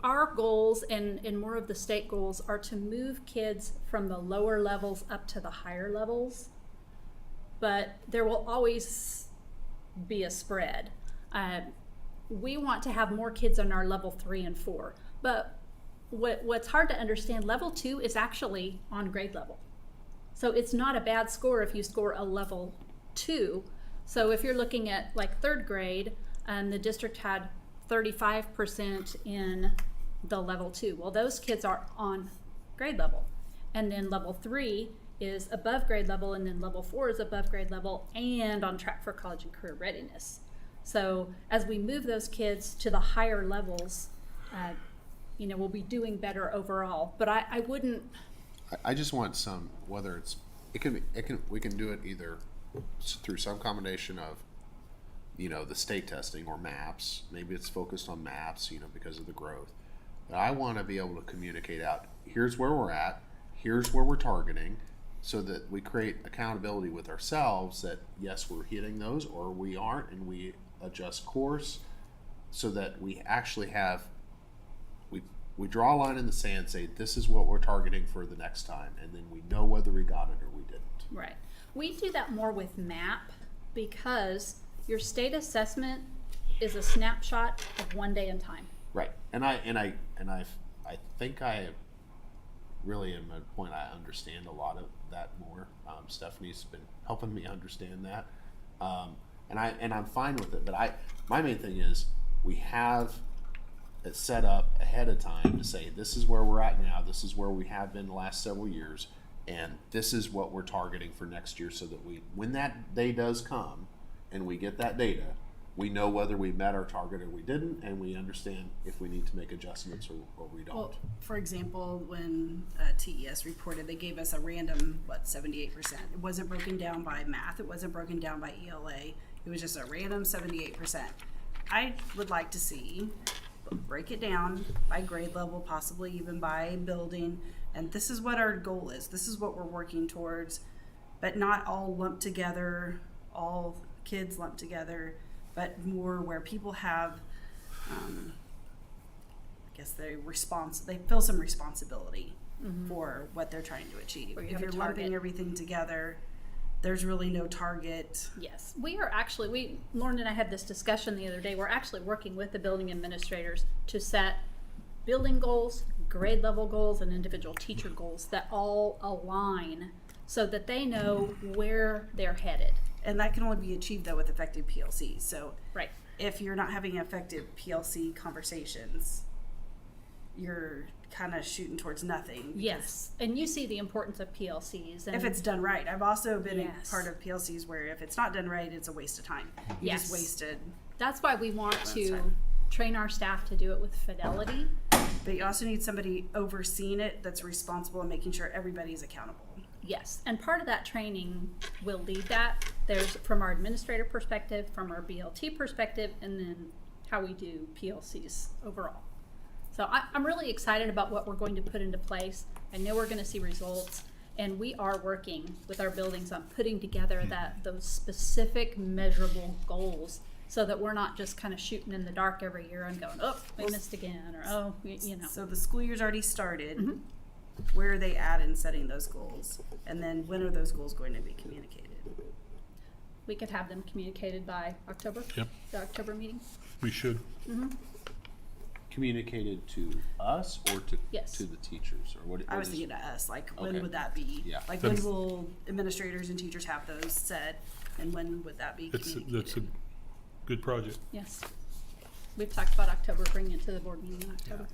Our goals and more of the state goals are to move kids from the lower levels up to the higher levels, but there will always be a spread. We want to have more kids on our level 3 and 4, but what's hard to understand, level 2 is actually on grade level. So it's not a bad score if you score a level 2. So if you're looking at like 3rd grade, the district had 35% in the level 2. Well, those kids are on grade level. And then level 3 is above grade level, and then level 4 is above grade level and on track for college and career readiness. So as we move those kids to the higher levels, we'll be doing better overall. But I wouldn't. I just want some, whether we can do it either through some combination of, the state testing or maps. Maybe it's focused on maps, because of the growth. But I want to be able to communicate out, here's where we're at, here's where we're targeting, so that we create accountability with ourselves that, yes, we're hitting those or we aren't, and we adjust course so that we actually have, we draw a line in the sand, say, this is what we're targeting for the next time, and then we know whether we got it or we didn't. Right. We do that more with MAP because your state assessment is a snapshot of one day in time. Right. And I think I really am at a point I understand a lot of that more. Stephanie's been helping me understand that. And I'm fine with it. But my main thing is we have it set up ahead of time to say, this is where we're at now, this is where we have been the last several years, and this is what we're targeting for next year, so that when that day does come and we get that data, we know whether we met our target or we didn't, and we understand if we need to make adjustments or we don't. Well, for example, when TES reported, they gave us a random, 78%. It wasn't broken down by math. It wasn't broken down by ELA. It was just a random 78%. I would like to see, break it down by grade level, possibly even by building, and this is what our goal is. This is what we're working towards, but not all lumped together, all kids lumped together, but more where people have, they feel some responsibility for what they're trying to achieve. If you're lumping everything together, there's really no target. Yes, we are actually, Lauren and I had this discussion the other day. We're actually working with the building administrators to set building goals, grade level goals, and individual teacher goals that all align so that they know where they're headed. And that can only be achieved though with effective PLCs. So right. If you're not having effective PLC conversations, you're kind of shooting towards nothing. Yes, and you see the importance of PLCs. And if it's done right. I've also been a part of PLCs where if it's not done right, it's a waste of time. You just wasted. That's why we want to train our staff to do it with fidelity. But you also need somebody overseeing it that's responsible and making sure everybody's accountable. Yes, and part of that training will lead that. There's from our administrator perspective, from our BLT perspective, and then how we do PLCs overall. So I'm really excited about what we're going to put into place. I know we're going to see results, and we are working with our buildings on putting together those specific measurable goals so that we're not just kind of shooting in the dark every year and going, oh, we missed again, or So the school year's already started. Where are they at in setting those goals? And then when are those goals going to be communicated? We could have them communicated by October. Yep. The October meeting. We should. Communicated to us or to the teachers, or what? I was thinking to us, like when would that be? Yeah. Like when will administrators and teachers have those set, and when would that be communicated? That's a good project. Yes. We've talked about October, bringing it to the board meeting in October.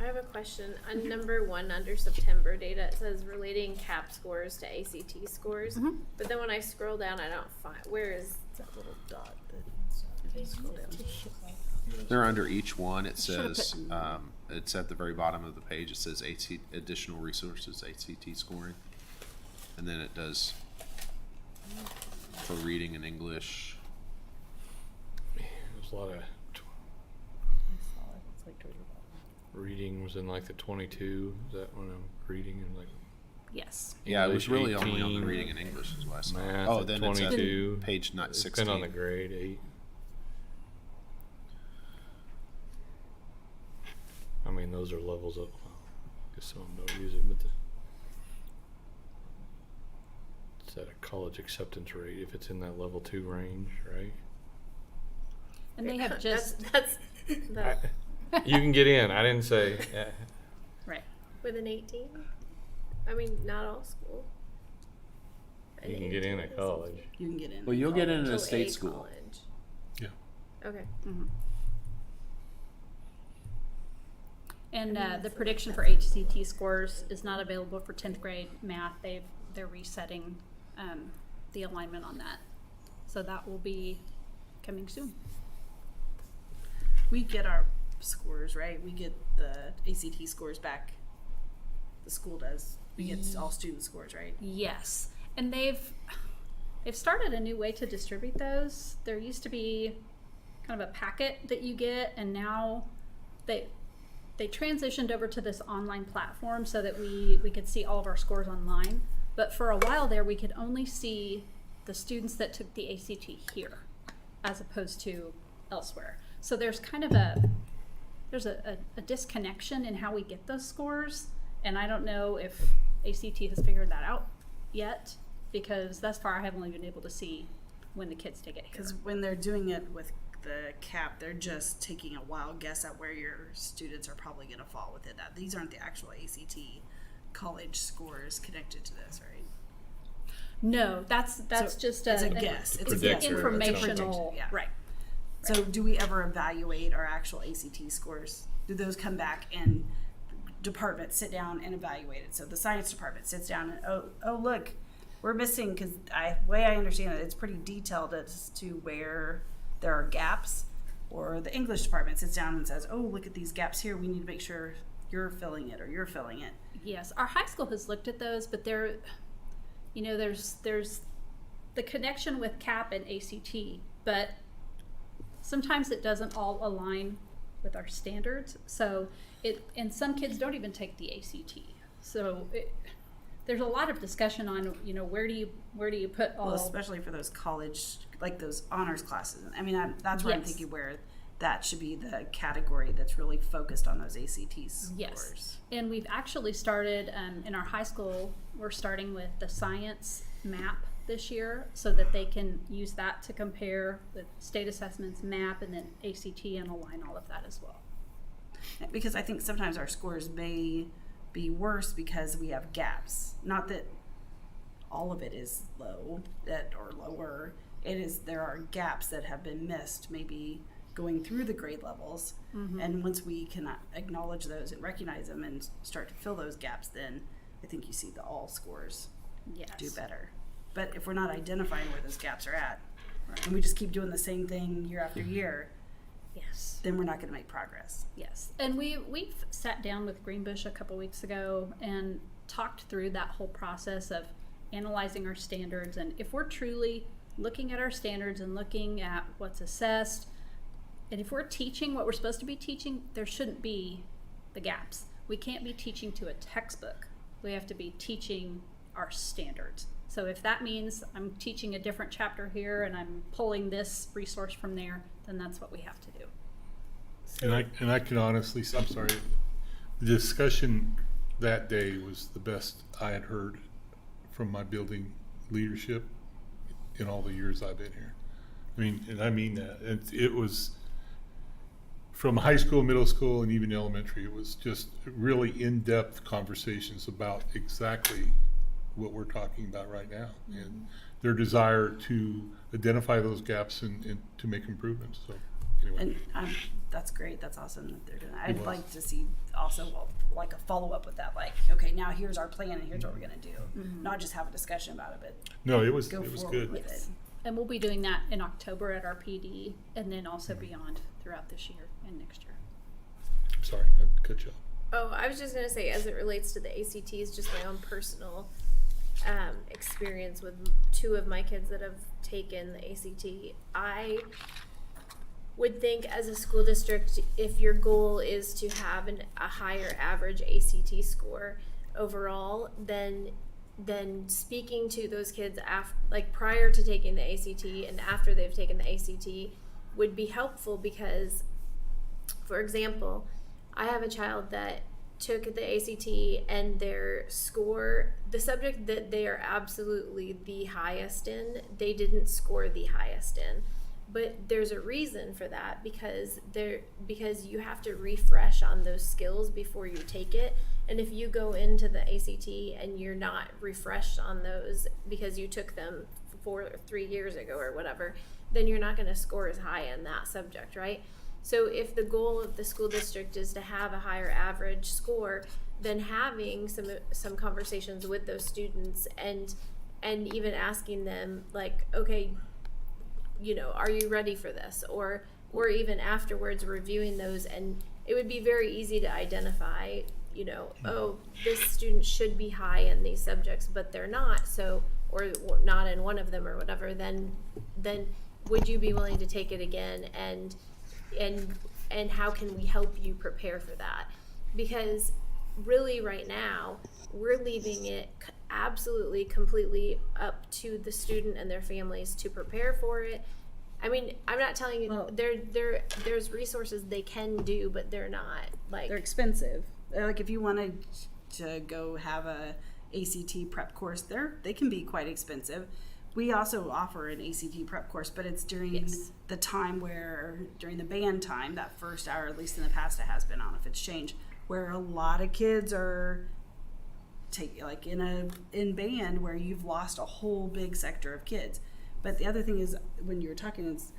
I have a question. On number 1 under September data, it says relating CAP scores to ACT scores. But then when I scroll down, I don't find, where is that little dot? Scroll down. They're under each one. It says, it's at the very bottom of the page. It says additional resources, ACT scoring. And then it does for reading and English. There's a lot of reading was in like the 22. Is that when I'm reading and like? Yes. Yeah, it was really 18, only on the reading and English is what I saw. Math Oh, at then 22. it's at page 16. It's been on the grade 8. I mean, those are levels of, well, I guess some of them don't use it, but it's at a college acceptance rate if it's in that level 2 range, right? And they have just, that's You can get in. I didn't say. right. with an 18. I mean, not all school. You can get in at college. You can get in. Well, you'll get into Oh, a state a school. college. Yeah. Okay. And the prediction for HCT scores is not available for 10th grade math. They're resetting the alignment on that. So that will be coming soon. We get our scores, right? We get the ACT scores back. The school does. We get all student scores, right? Yes. And they've started a new way to distribute those. There used to be kind of a packet that you get, and now they transitioned over to this online platform so that we could see all of our scores online. But for a while there, we could only see the students that took the ACT here as opposed to elsewhere. So there's kind of a disconnection in how we get those scores, and I don't know if ACT has figured that out yet, because thus far I have only been able to see when the kids take it here. Because when they're doing it with the CAP, they're just taking a wild guess at where your students are probably going to fall within that. These aren't the actual ACT college scores connected to this, right? No, that's So just it's a guess. It's a guess. predictor. informational, Yeah. right? So do we ever evaluate our actual ACT scores? Do those come back and departments sit down and evaluate it? So the science department sits down and, oh look, we're missing, because way I understand it, it's pretty detailed as to where there are gaps. Or the English department sits down and says, oh, look at these gaps here. We need to make sure you're filling it or you're filling it. Yes, our high school has looked at those, but there's the connection with CAP and ACT, but sometimes it doesn't all align with our standards. So and some kids don't even take the ACT. So there's a lot of discussion on, where do you put all. Well, especially for those college, like those honors classes. I mean, that's where I'm Yes. thinking where that should be the category that's really focused on those ACT scores. Yes, and we've actually started in our high school. We're starting with the science map this year, so that they can use that to compare the state assessments map and then ACT and align all of that as well. Because I think sometimes our scores may be worse because we have gaps. Not that all of it is low or lower. There are gaps that have been missed, maybe going through the grade levels. And once we can acknowledge those and recognize them and start to fill those gaps, then I think you see the all scores do better. But if we're not identifying where those gaps are at, and we just keep doing the same thing year after year, Yes. then we're not going to make progress. Yes, and we've sat down with Greenbush a couple weeks ago and talked through that whole process of analyzing our standards, and if we're truly looking at our standards and looking at what's assessed, and if we're teaching what we're supposed to be teaching, there shouldn't be the gaps. We can't be teaching to a textbook. We have to be teaching our standards. So if that means I'm teaching a different chapter here and I'm pulling this resource from there, then that's what we have to do. And I can honestly, I'm sorry, the discussion that day was the best I had heard from my building leadership in all the years I've been here. I mean that. It was from high school, middle school, and even elementary. It was just really in-depth conversations about exactly what we're talking about right now, and their desire to identify those gaps and to make improvements. So anyway. And that's great. That's awesome that they're doing that. I'd was. like to see also like a follow-up with that. Like, okay, now here's our plan and here's what we're going to do. Not just have a discussion about it, but No, it was go it was forward good. with it. And we'll be doing that in October at our PD, and then also beyond throughout this year and next year. I'm sorry, I cut you off. Oh, I was just gonna say, as it relates to the ACTs, just my own personal experience with two of my kids that have taken the ACT. I would think, as a school district, if your goal is to have a higher average ACT score overall, then speaking to those kids prior to taking the ACT and after they've taken the ACT would be helpful, because, for example, I have a child that took the ACT and their score, the subject that they are absolutely the highest in, they didn't score the highest in. But there's a reason for that, because you have to refresh on those skills before you take it. And if you go into the ACT and you're not refreshed on those because you took them 4 or 3 years ago or whatever, then you're not going to score as high in that subject, right? So if the goal of the school district is to have a higher average score, then having some conversations with those students and even asking them, like, okay, you know, are you ready for this? Or even afterwards reviewing those, and it would be very easy to identify, you know, oh, this student should be high in these subjects, but they're not, so, or not in one of them or whatever, then would you be willing to take it again, and how can we help you prepare for that? Because really right now, we're leaving it absolutely completely up to the student and their families to prepare for it. I mean, I'm not telling you, Well, there's resources they can do, but they're not, like, They're expensive. Like if you wanted to go have a ACT prep course, they can be quite expensive. We also offer an ACT prep course, but it's during the time during the band time, that first hour, at least in the past it has been, on if it's changed, where a lot of kids are like in band, where you've lost a whole big sector of kids. But the other thing is, when you're talking, is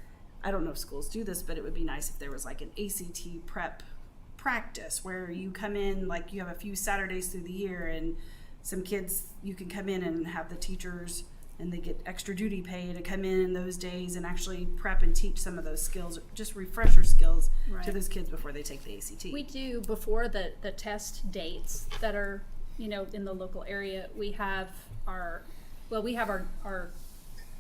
I don't know if schools do this, but it would be nice if there was like an ACT prep practice where you come in, like you have a few Saturdays through the year, and some kids, you can come in and have the teachers, and they get extra duty pay to come in those days and actually prep and teach some of those skills, just refresher skills to those kids before they take the ACT. We do, before the test dates that are, you know, in the local area, we have our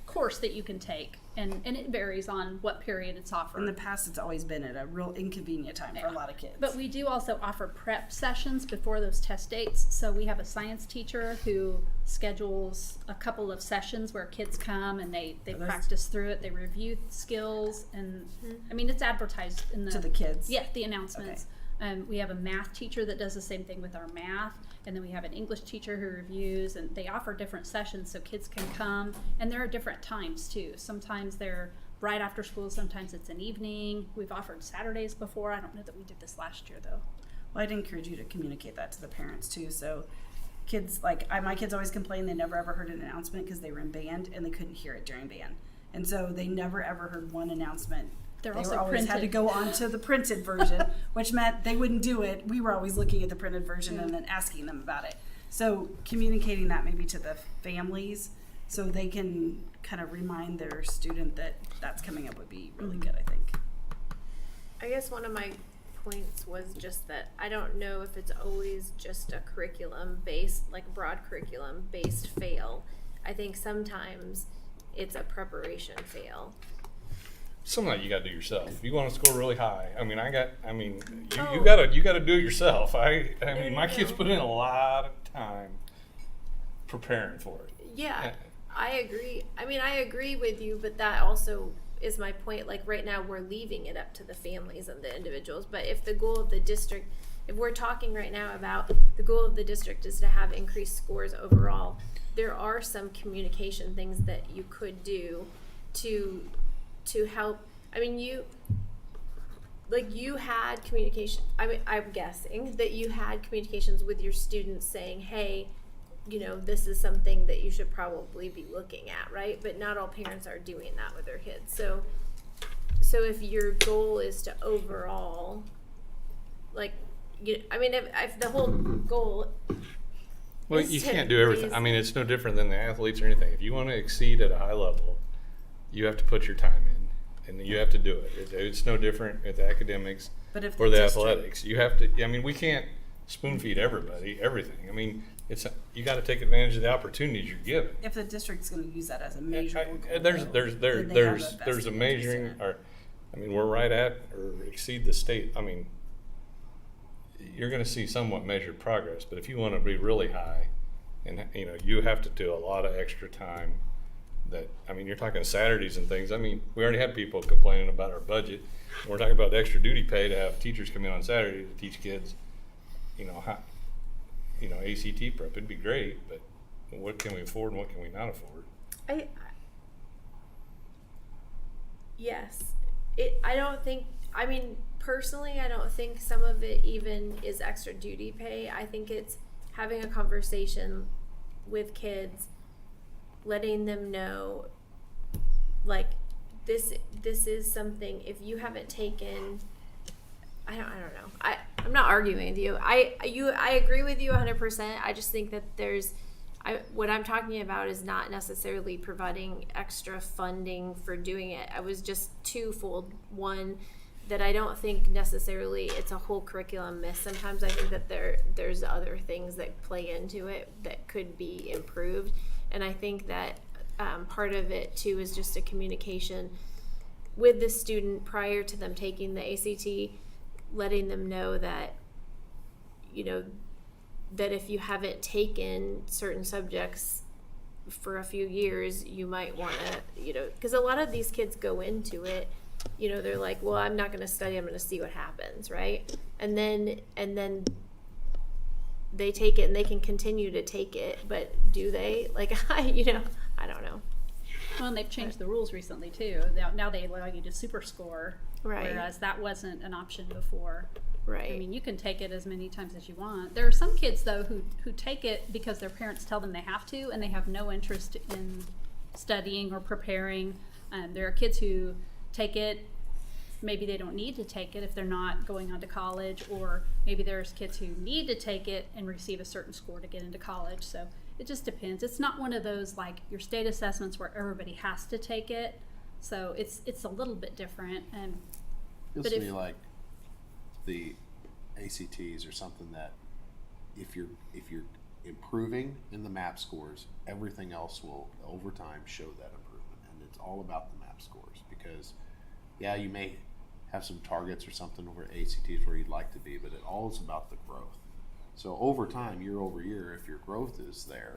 course that you can take, and it varies on what period it's offered. In the past, it's always been at a real inconvenient time for a lot of kids. But we do also offer prep sessions before those test dates. So we have a science teacher who schedules a couple of sessions where kids come and they practice through it, they review skills, and I mean, it's advertised in to the kids. Yeah, the announcements. We have a math teacher that does the same thing with our math, and then we have an English teacher who reviews, and they offer different sessions so kids can come, and there are different times too. Sometimes they're right after school, sometimes it's an evening. We've offered Saturdays before. I don't know that we did this last year though. Well, I'd encourage you to communicate that to the parents too. So kids, like my kids always complain they never ever heard an announcement because they were in band and they couldn't hear it during band. And so they never ever heard one announcement. They also always had to go on to the printed version, which meant they wouldn't do it. We were always looking at the printed version and then asking them about it. So communicating that maybe to the families so they can kind of remind their student that that's coming up would be really good, I think. I guess one of my points was just that I don't know if it's always just a curriculum based, like broad curriculum based fail. I think sometimes it's a preparation fail. Some of that you got to do yourself. If you want to score really high, you got to do it yourself. My kids put in a lot of time preparing for it. Yeah, I agree. I agree with you, but that also is my point. Like right now, we're leaving it up to the families and the individuals. But if the goal of the district, if we're talking right now about the goal of the district is to have increased scores overall, there are some communication things that you could do to help. You had communication. I'm guessing that you had communications with your students saying, hey, this is something that you should probably be looking at, right? But not all parents are doing that with their kids. So if your goal is to overall, if the whole goal well, you can't do everything. It's no different than the athletes or anything. If you want to exceed at a high level, you have to put your time in, and you have to do it. It's no different with academics or the athletics. You have to. We can't spoon feed everybody everything. You got to take advantage of the opportunities you're given. If the district's going to use that as a measurable goal, there's a measuring. We're right at or exceed the state. You're going to see somewhat measured progress, but if you want to be really high, and you have to do a lot of extra time that, I mean, you're talking Saturdays and things. I mean, we already had people complaining about our budget. We're talking about extra duty pay to have teachers come in on Saturday to teach kids, ACT prep. It'd be great, but what can we afford and what can we not afford? Yes. I don't think, I mean, personally, I don't think some of it even is extra duty pay. I think it's having a conversation with kids, letting them know, like, this is something, if you haven't taken, I don't know. I'm not arguing with you. I agree with you 100%. I just think that what I'm talking about is not necessarily providing extra funding for doing it. I was just twofold. One, that I don't think necessarily it's a whole curriculum miss. Sometimes I think that there's other things that play into it that could be improved. And I think that part of it too is just a communication with the student prior to them taking the ACT, letting them know that, that if you haven't taken certain subjects for a few years, you might want to, because a lot of these kids go into it, they're like, well, I'm not going to study, I'm going to see what happens, right? And then they take it and they can continue to take it, but do they? Like, I don't know. Well, and they've changed the rules recently too. Now they allow you to super score, Right. whereas that wasn't an option before. Right. I mean, you can take it as many times as you want. There are some kids though who take it because their parents tell them they have to, and they have no interest in studying or preparing. There are kids who take it, maybe they don't need to take it if they're not going on to college, or maybe there's kids who need to take it and receive a certain score to get into college. So it just depends. It's not one of those like your state assessments where everybody has to take it. So it's a little bit different. And Feels but to if, me like the ACTs are something that if you're improving in the MAP scores, everything else will over time show that improvement, and it's all about the MAP scores. Because yeah, you may have some targets or something over ACTs where you'd like to be, but it all is about the growth. So over time, year over year, if your growth is there,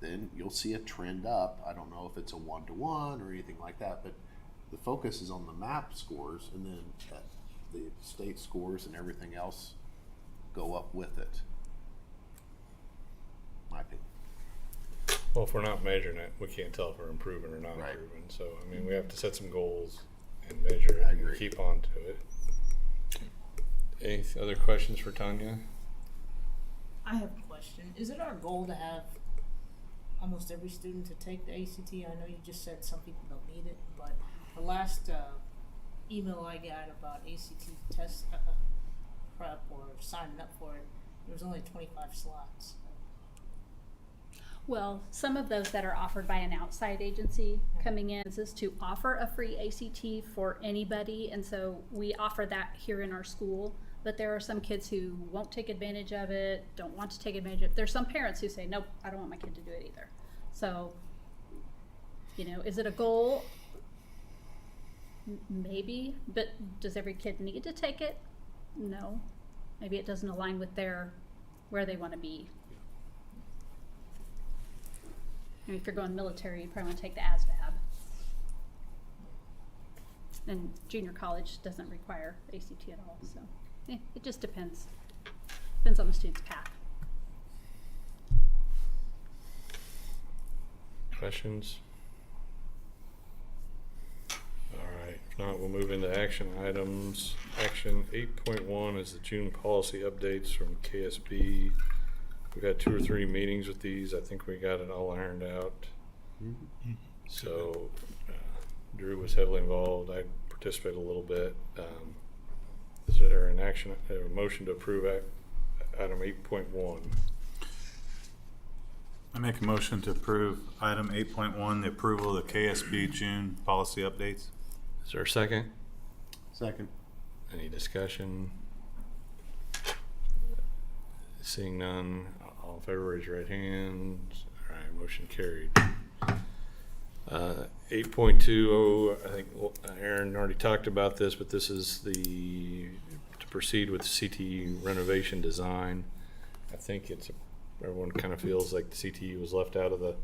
then you'll see a trend up. I don't know if it's a 1-to-1 or anything like that, but the focus is on the MAP scores, and then the state scores and everything else go up with it. My opinion. Well, if we're not measuring it, we can't tell if we're improving or not Right. improving. So, I mean, we have to set some goals and measure it I and agree. keep on to it. Any other questions for Tanya? I have a question. Is it our goal to have almost every student to take the ACT? I know you just said some people don't need it, but the last email I got about ACT test prep or signing up for it, there was only 25 slots. well, some of those that are offered by an outside agency coming in is to offer a free ACT for anybody, and so we offer that here in our school. But there are some kids who won't take advantage of it, don't want to take advantage of it. There's some parents who say, nope, I don't want my kid to do it either. So, is it a goal? Maybe, but does every kid need to take it? No. Maybe it doesn't align with where they want to be. I mean, if you're going military, you probably want to take the ASVAB. And junior college doesn't require ACT at all, so it just depends. Depends on the student's path. Questions? All right, if not, we'll move into action items. Action 8.1 is the June policy updates from KSB. We've had 2 or 3 meetings with these. I think we got it all ironed out. So Drew was heavily involved. I participated a little bit. Is there a motion to approve item 8.1? I make a motion to approve item 8.1, the approval of the KSB June policy updates. Is there a second? Second. Any discussion? Seeing none, all in favor, raise your right hand. All right, motion carried. 8.2, I think Aaron already talked about this, but this is to proceed with CTE renovation design. I think everyone kind of feels like the CTE was left out of the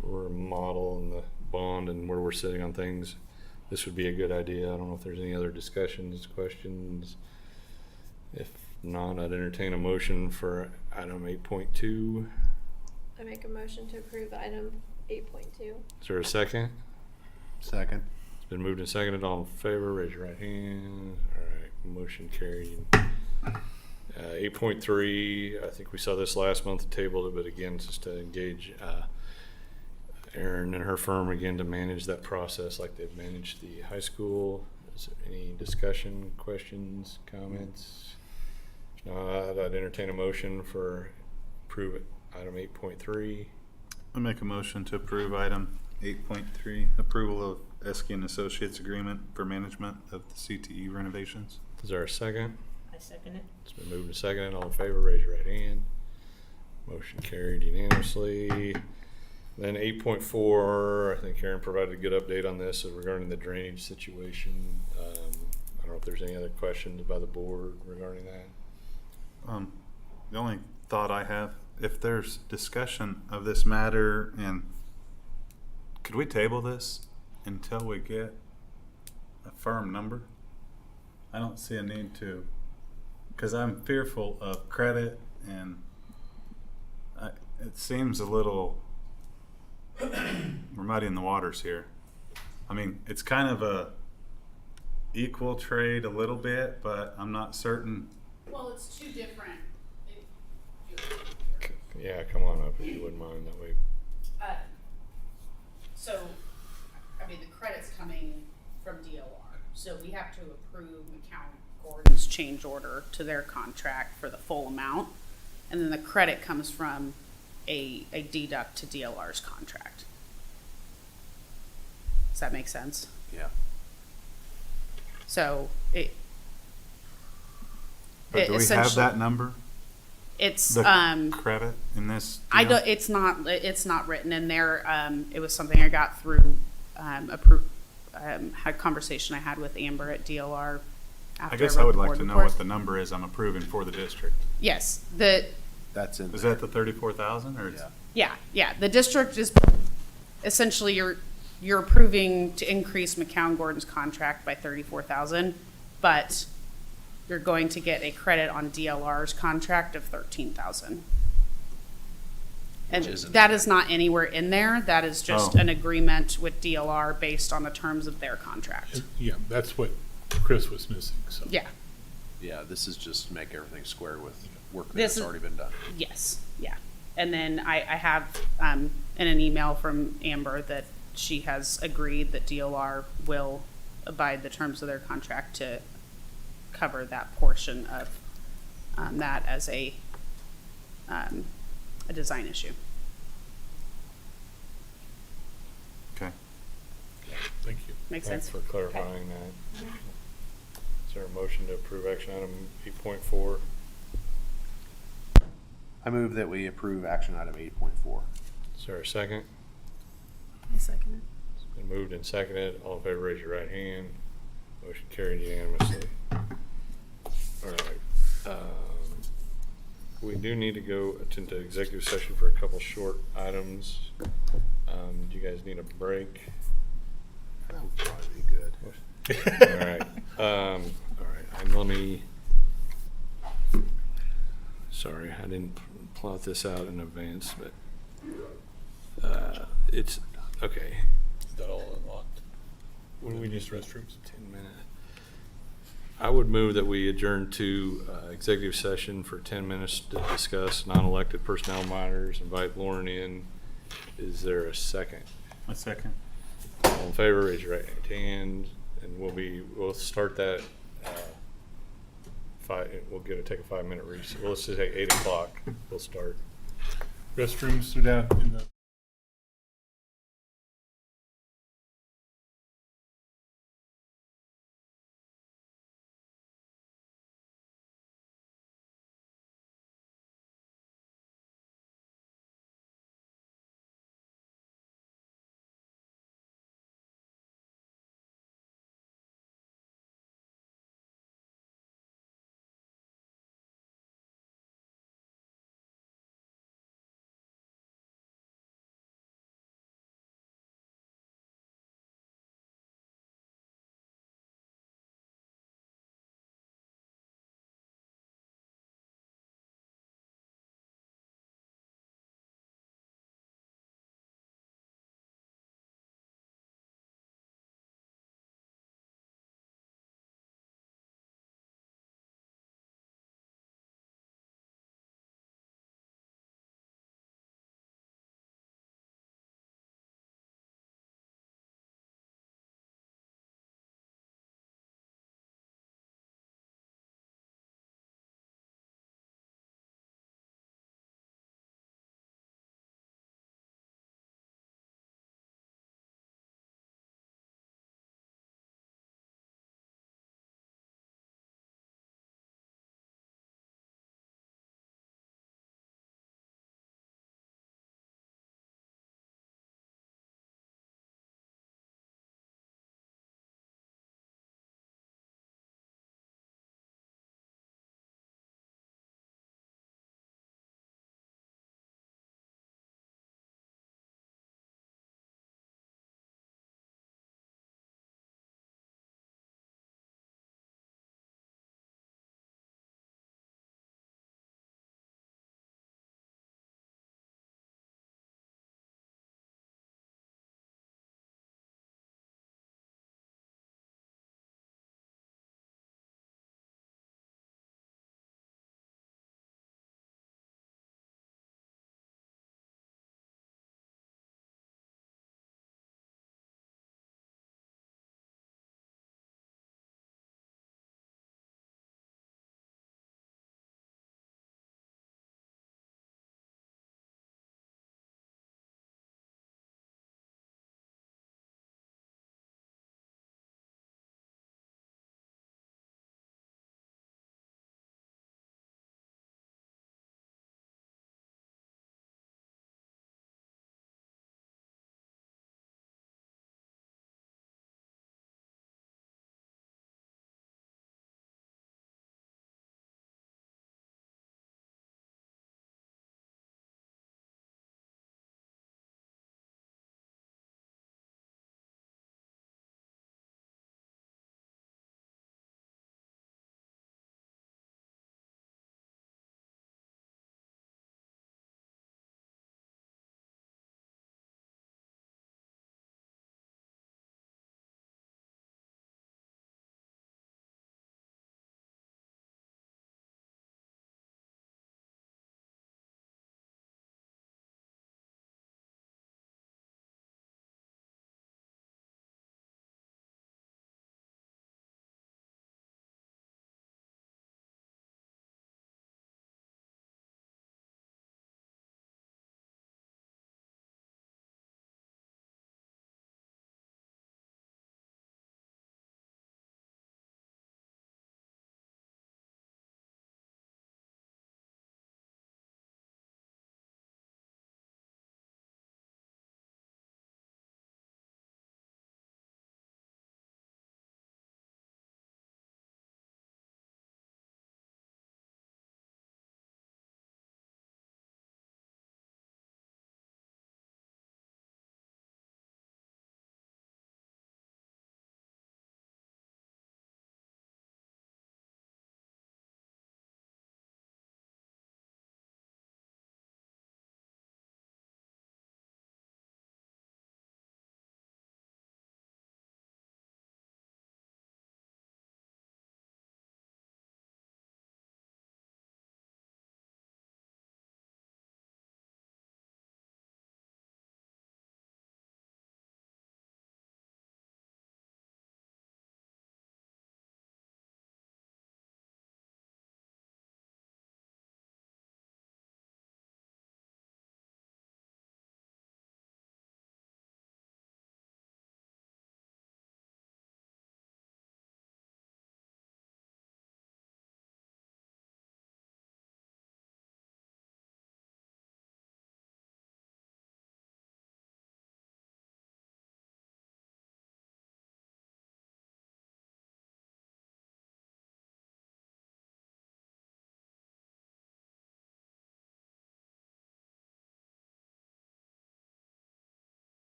remodel and the bond and where we're sitting on things, this would be a good idea. I don't know if there's any other discussions, questions. If not, I'd entertain a motion for item 8.2. I make a motion to approve item 8.2. Is there a second? Second. It's been moved and seconded. All in favor, raise your right hand. All right, motion carried. 8.3, I think we saw this last month, tabled it, but again, just to engage Erin and her firm again to manage that process like they've managed the high school. Is there any discussion, questions, comments? If not, I'd entertain a motion for approve it, item 8.3. I make a motion to approve item 8.3, approval of Esky and Associates Agreement for management of the CTE renovations. Is there a second? I second it. It's been moved and seconded. All in favor, raise your right hand. Motion carried unanimously. Then 8.4, I think Aaron provided a good update on this regarding the drainage situation. I don't know if there's any other questions by the board regarding that. The only thought I have, if there's discussion of this matter, and could we table this until we get a firm number? I don't see a need to, because I'm fearful of credit, and it seems a little, we're muddying the waters here. I mean, it's kind of a equal trade a little bit, but I'm not certain. Well, it's two different. Yeah, come on up if you wouldn't mind, that way. So, I mean, the credit's coming from DLR, so we have to approve McCown-Gordon's change order to their contract for the full amount, and then the credit comes from a deduct to DLR's contract. Does that make sense? Yeah. So But do we have essentially- that number? It's The credit in this I deal? don't. It's not written in there. It was something I got through. Had a conversation I had with Amber at DLR. After I guess wrote I would the like board to know report. what the number is I'm approving for the district. Yes, That's in Is there. that the 34,000 or? Yeah. yeah. The district is essentially you're approving to increase McCown-Gordon's contract by $34,000, but you're going to get a credit on DLR's contract of $13,000. And isn't that is not anywhere in there. That is just Oh. an agreement with DLR based on the terms of their contract. Yeah, that's what Chris was missing, so. Yeah, Yeah, this is just to make everything square with work This that's is- already been done. yes, yeah. And then I have, in an email from Amber that she has agreed that DLR will abide the terms of their contract to cover that portion of, that as a design issue. Okay. Thank you. Makes Thanks sense? for clarifying that. Is there a motion to approve action item 8.4? I move that we approve action item 8.4. Is there a second? I second it. It's been moved and seconded. All in favor, raise your right hand. Motion carried unanimously. All right. We do need to go into executive session for a couple short items. Do you guys need a break? That would probably be good. All right. All right. And let me. Sorry, I didn't plot this out in advance, but it's okay. Is that all unlocked? What do we just restrooms? 10 minutes. I would move that we adjourn to executive session for 10 minutes to discuss non-elected personnel matters. Invite Lauren in. Is there a second? A second. All in favor, raise your right hand, and we'll start that. We'll take a 5-minute recess. Well, let's just say 8 o'clock. We'll start. Restrooms are down in the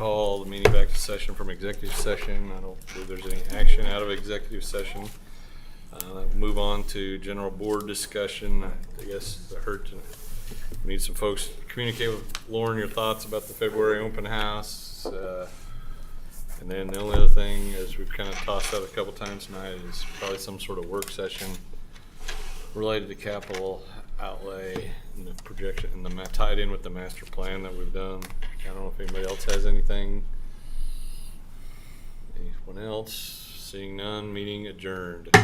call the meeting back to session from executive session. I don't believe there's any action out of executive session. Move on to general board discussion. I guess I heard we need some folks to communicate with Lauren your thoughts about the February open house. And then the only other thing, as we've kind of tossed out a couple times tonight, is probably some sort of work session related to capital outlay and the projection and the tied in with the master plan that we've done. I don't know if anybody else has anything. Anyone else? Seeing none, meeting adjourned.